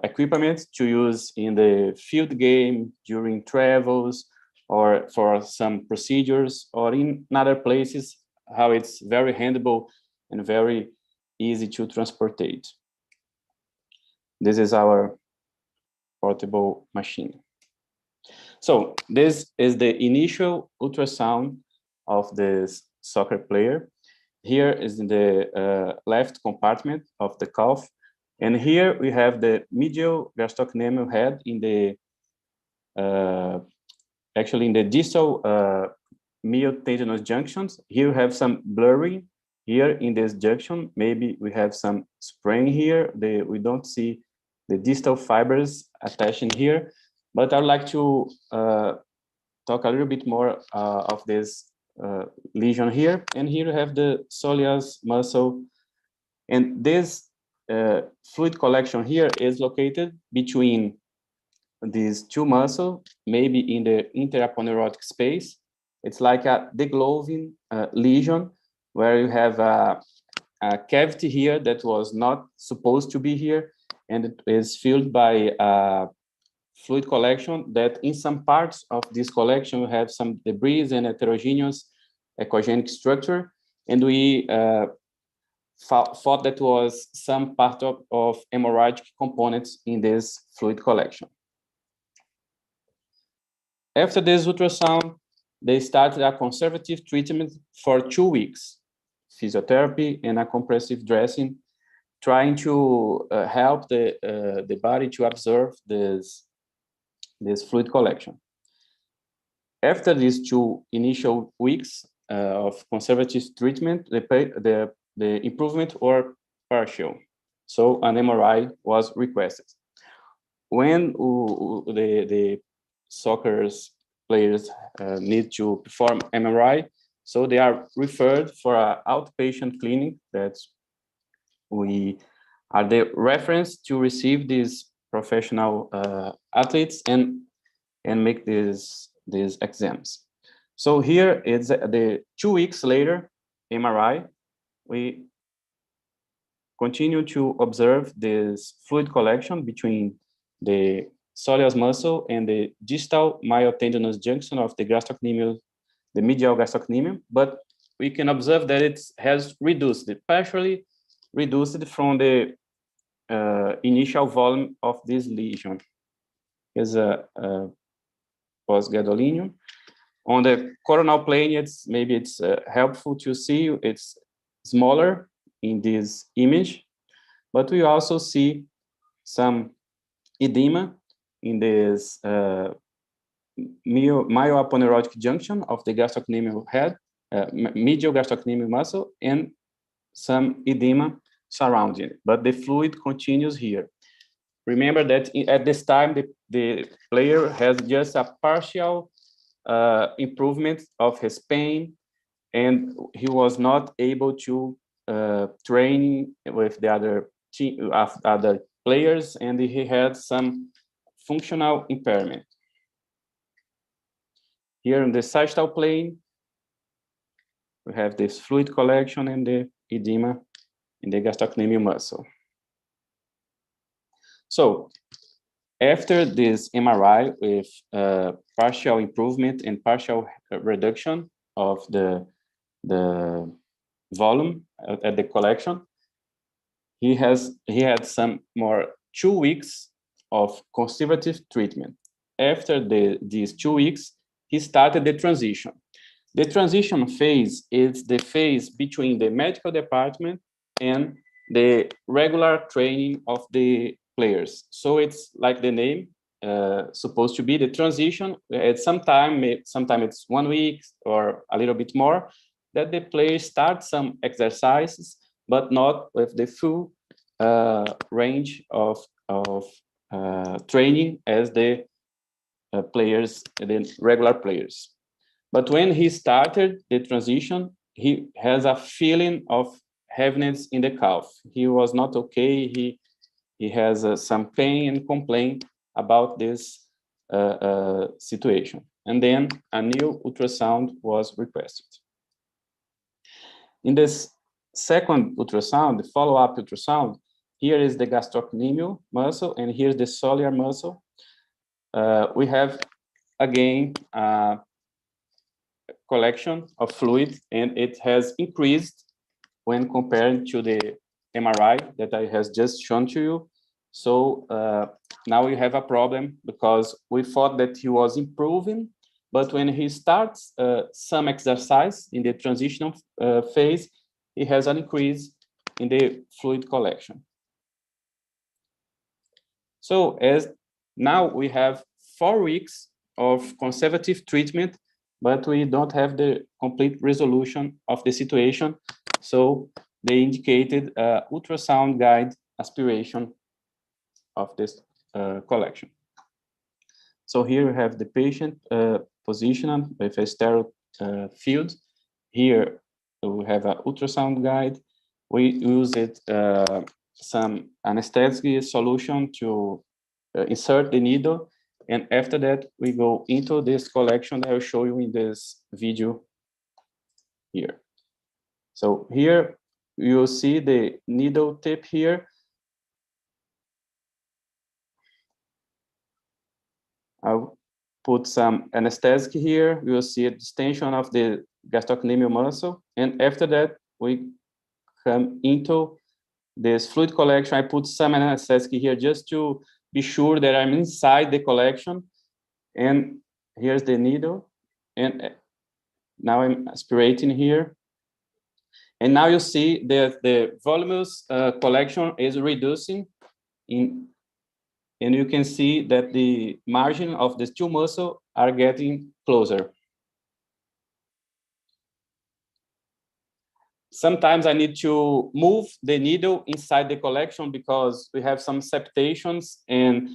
equipment to use in the field game, during travels, or for some procedures, or in other places, how it's very handleable and very easy to transportate. This is our portable machine. So this is the initial ultrasound of this soccer player. Here is in the left compartment of the calf. And here we have the medial gastrocnemial head in the, actually in the distal myotendinous junctions. Here we have some blurring here in this junction. Maybe we have some spraying here. We don't see the distal fibers attaching here, but I'd like to talk a little bit more of this lesion here. And here we have the soleus muscle. And this fluid collection here is located between these two muscles, maybe in the interaponeurotic space. It's like a degloving lesion where you have a cavity here that was not supposed to be here, and it is filled by a fluid collection that in some parts of this collection we have some debris and heterogeneous echogenic structure, and we thought that was some part of hemorrhagic components in this fluid collection. After this ultrasound, they started a conservative treatment for 2 weeks, physiotherapy and a compressive dressing, trying to help the body to absorb this fluid collection. After these 2 initial weeks of conservative treatment, the improvement were partial, so an MRI was requested. When the soccer players need to perform MRI, so they are referred for an outpatient clinic that we are the reference to receive these professional athletes and make these exams. So here is the 2 weeks later MRI. We continue to observe this fluid collection between the soleus muscle and the distal myotendinous junction of the gastrocnemius, the medial gastrocnemium, but we can observe that it has reduced, partially reduced from the initial volume of this lesion. Here's a post-gadolinium. On the coronal plane, it's helpful to see it's smaller in this image, but we also see some edema in this myoaponeurotic junction of the gastrocnemial head, medial gastrocnemial muscle, and some edema surrounding it, but the fluid continues here. Remember that at this time, the player has just a partial improvement of his pain, and he was not able to train with the other players, and he had some functional impairment. Here on the sagittal plane, we have this fluid collection and the edema in the gastrocnemial muscle. So after this MRI with partial improvement and partial reduction of the volume at the collection, he had some more 2 weeks of conservative treatment. After these 2 weeks, he started the transition. The transition phase is the phase between the medical department and the regular training of the players. So it's like the name supposed to be, the transition. At sometimes it's 1 week or a little bit more, that the players start some exercises, but not with the full range of training as the players, the regular players. But when he started the transition, he has a feeling of heaviness in the calf. He was not okay. He has some pain and complaint about this situation. And then a new ultrasound was requested. In this second ultrasound, the follow-up ultrasound, here is the gastrocnemial muscle, and here's the solear muscle. We have, again, a collection of fluid, and it has increased when compared to the MRI that I has just shown to you. So now we have a problem because we thought that he was improving, but when he starts some exercise in the transitional phase, he has an increase in the fluid collection. So as now we have 4 weeks of conservative treatment, but we don't have the complete resolution of the situation. So they indicated ultrasound guide aspiration of this collection. So here we have the patient positioned with a sterile field. Here we have an ultrasound guide. We use it some anesthetic solution to insert the needle. And after that, we go into this collection that I'll show you in this video here. So here you'll see the needle tip here. I'll put some anesthetic here. You will see a distension of the gastrocnemial muscle. And after that, we come into this fluid collection. I put some anesthetic here just to be sure that I'm inside the collection. And here's the needle. And now I'm aspirating here. And now you see that the voluminous collection is reducing and you can see that the margin of these two muscles are getting closer. Sometimes I need to move the needle inside the collection because we have some septations and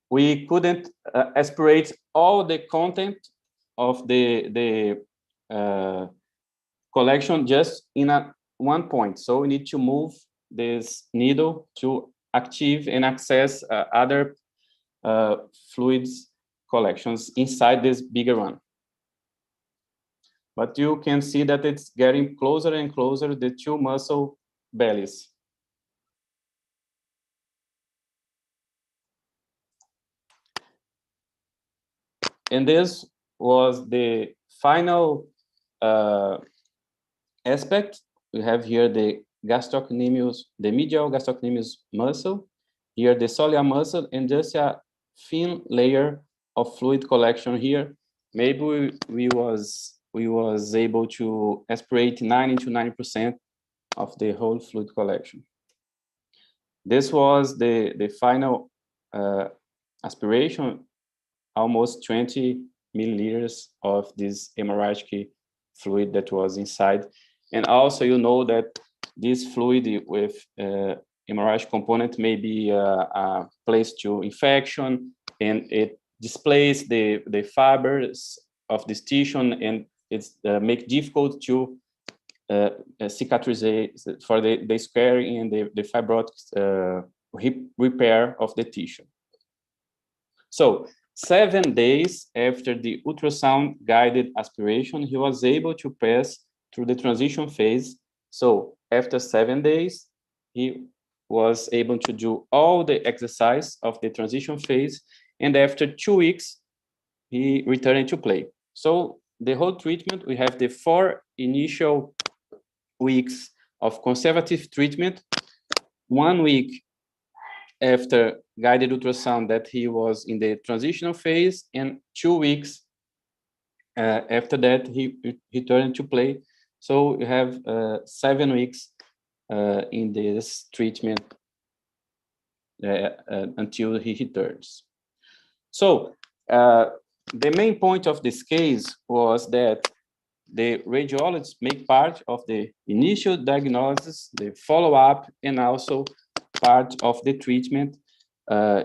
we couldn't aspirate all the content of the collection just in one point. So we need to move this needle to active and access other fluids collections inside this bigger one. But you can see that it's getting closer and closer, the two muscle bellies. And this was the final aspect. We have here the gastrocnemius, the medial gastrocnemius muscle, here the solear muscle, and just a thin layer of fluid collection here. Maybe we was able to aspirate 90 to 90% of the whole fluid collection. This was the final aspiration, almost 20 milliliters of this hemorrhagic fluid that was inside. And also, you know that this fluid with hemorrhagic component may be a place to infection, and it displays the fibers of this tissue, and it's make difficult to cicatrize for the scarring and the fibrotic repair of the tissue. So 7 days after the ultrasound guided aspiration, he was able to pass through the transition phase. So after 7 days, he was able to do all the exercise of the transition phase. And after 2 weeks, he returned to play. So the whole treatment, we have the 4 initial weeks of conservative treatment, 1 week after guided ultrasound that he was in the transitional phase, and 2 weeks after that he returned to play. So you have 7 weeks in this treatment until he returns. So the main point of this case was that the radiologists make part of the initial diagnosis, the follow-up, and also part of the treatment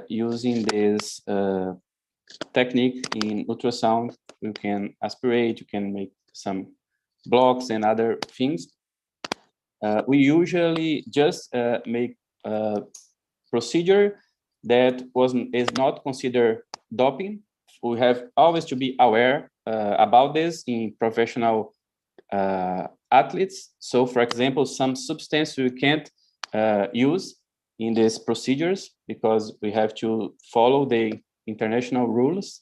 using this technique in ultrasound. You can aspirate, you can make some blocks and other things. We usually just make a procedure that is not considered doping. We have always to be aware about this in professional athletes. So, for example, some substance we can't use in these procedures because we have to follow the international rules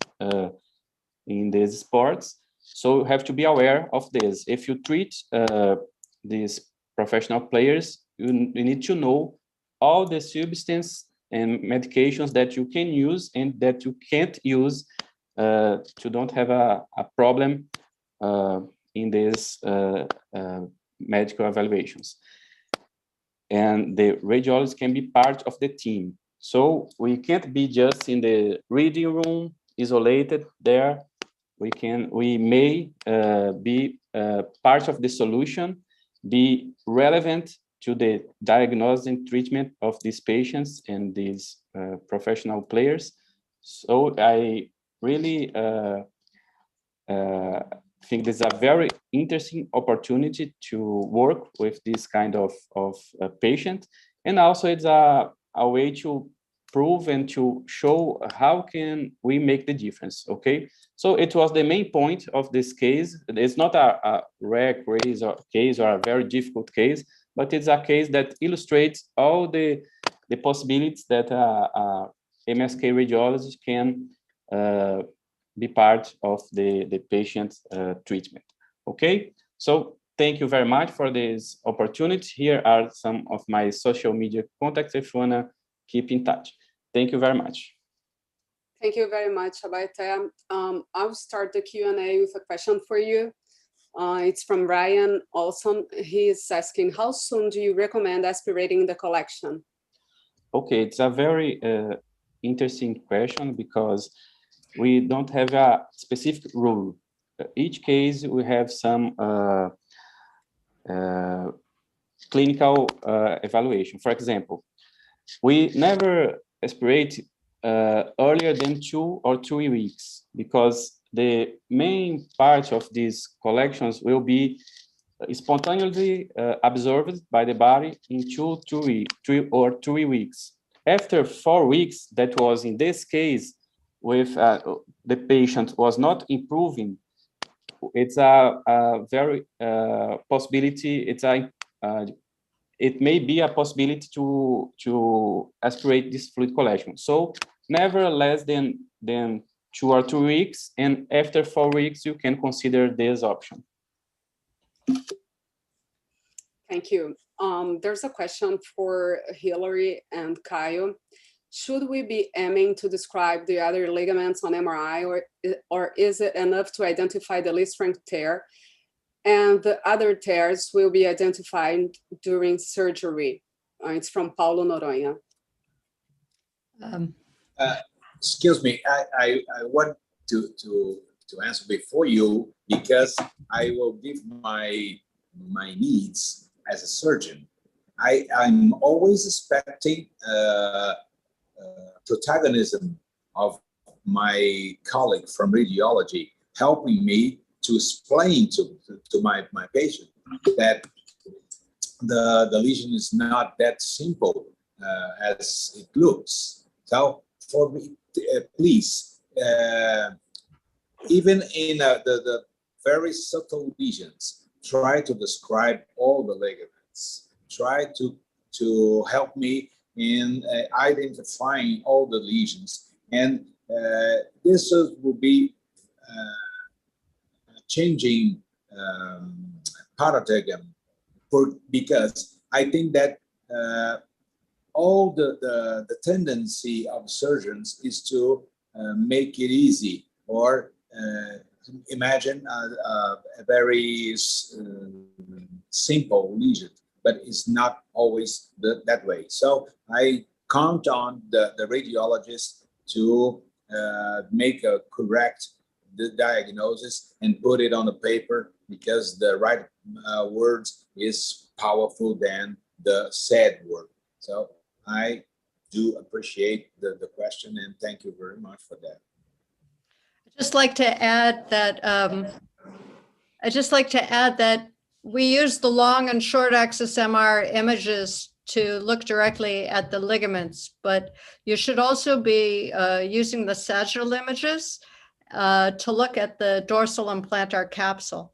in these sports. So you have to be aware of this. If you treat these professional players, you need to know all the substances and medications that you can use and that you can't use to don't have a problem in these medical evaluations. And the radiologist can be part of the team. So we can't be just in the reading room, isolated there. We may be part of the solution, be relevant to the diagnosis and treatment of these patients and these professional players. So I really think this is a very interesting opportunity to work with this kind of patient. And also it's a way to prove and to show how can we make the difference, okay? So it was the main point of this case. It's not a rare case or a very difficult case, but it's a case that illustrates all the possibilities that MSK radiologist can be part of the patient treatment, okay? So thank you very much for this opportunity. Here are some of my social media contacts if you wanna keep in touch. Thank you very much. Thank you very much, Abaite. I'll start the Q&A with a question for you. It's from Ryan Olson. He's asking, how soon do you recommend aspirating the collection? Okay, it's a very interesting question because we don't have a specific rule. Each case we have some clinical evaluation. For example, we never aspirate earlier than 2 or 3 weeks because the main part of these collections will be spontaneously absorbed by the body in 3 or 3 weeks. After 4 weeks, that was in this case, with the patient was not improving, it's a very possibility. It may be a possibility to aspirate this fluid collection. So never less than 2 or 3 weeks, and after 4 weeks, you can consider this option. Thank you. There's a question for Hilary and Caio. Should we be aiming to describe the other ligaments on MRI, or is it enough to identify the least strength tear and the other tears will be identified during surgery? It's from Paulo Noronha. Excuse me, I want to answer before you because I will give my needs as a surgeon. I'm always expecting protagonism of my colleague from radiology helping me to explain to my patient that the lesion is not that simple as it looks. So for me, please, even in the very subtle lesions, try to describe all the ligaments. Try to help me in identifying all the lesions, and this will be changing paradigm because I think that all the tendency of surgeons is to make it easy or imagine a very simple lesion, but it's not always that way. So I count on the radiologist to make a correct diagnosis and put it on the paper, because the right words is powerful than the said word. So I do appreciate the question, and thank you very much for that. I'd just like to add that we use the long and short axis MR images to look directly at the ligaments, but you should also be using the sagittal images to look at the dorsal and plantar capsule.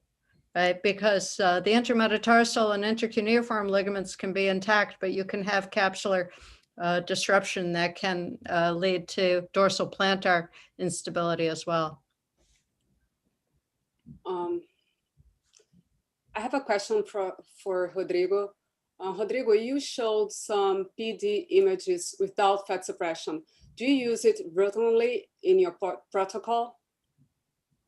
right? Because the intermetatarsal and intercuneiform ligaments can be intact, but you can have capsular disruption that can lead to dorsal plantar instability as well. I have a question for Rodrigo. Rodrigo, you showed some PD images without fat suppression. Do you use it routinely in your protocol?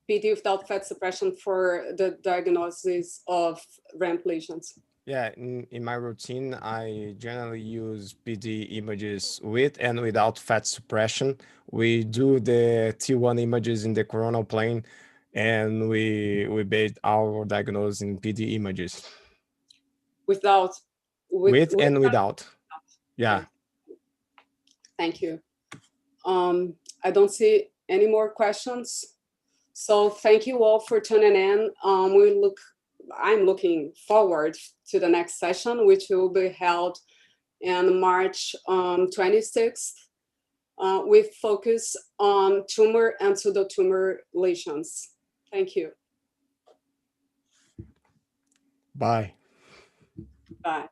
PD without fat suppression for the diagnosis of ramp lesions? Yeah, in my routine, I generally use PD images with and without fat suppression. We do the T1 images in the coronal plane, and we base our diagnosis in PD images. Without? With and without. Yeah. Okay. Thank you. I don't see any more questions. So thank you all for tuning in. I'm looking forward to the next session, which will be held in March 26th, with focus on tumor and pseudotumor lesions. Thank you. Bye. Bye.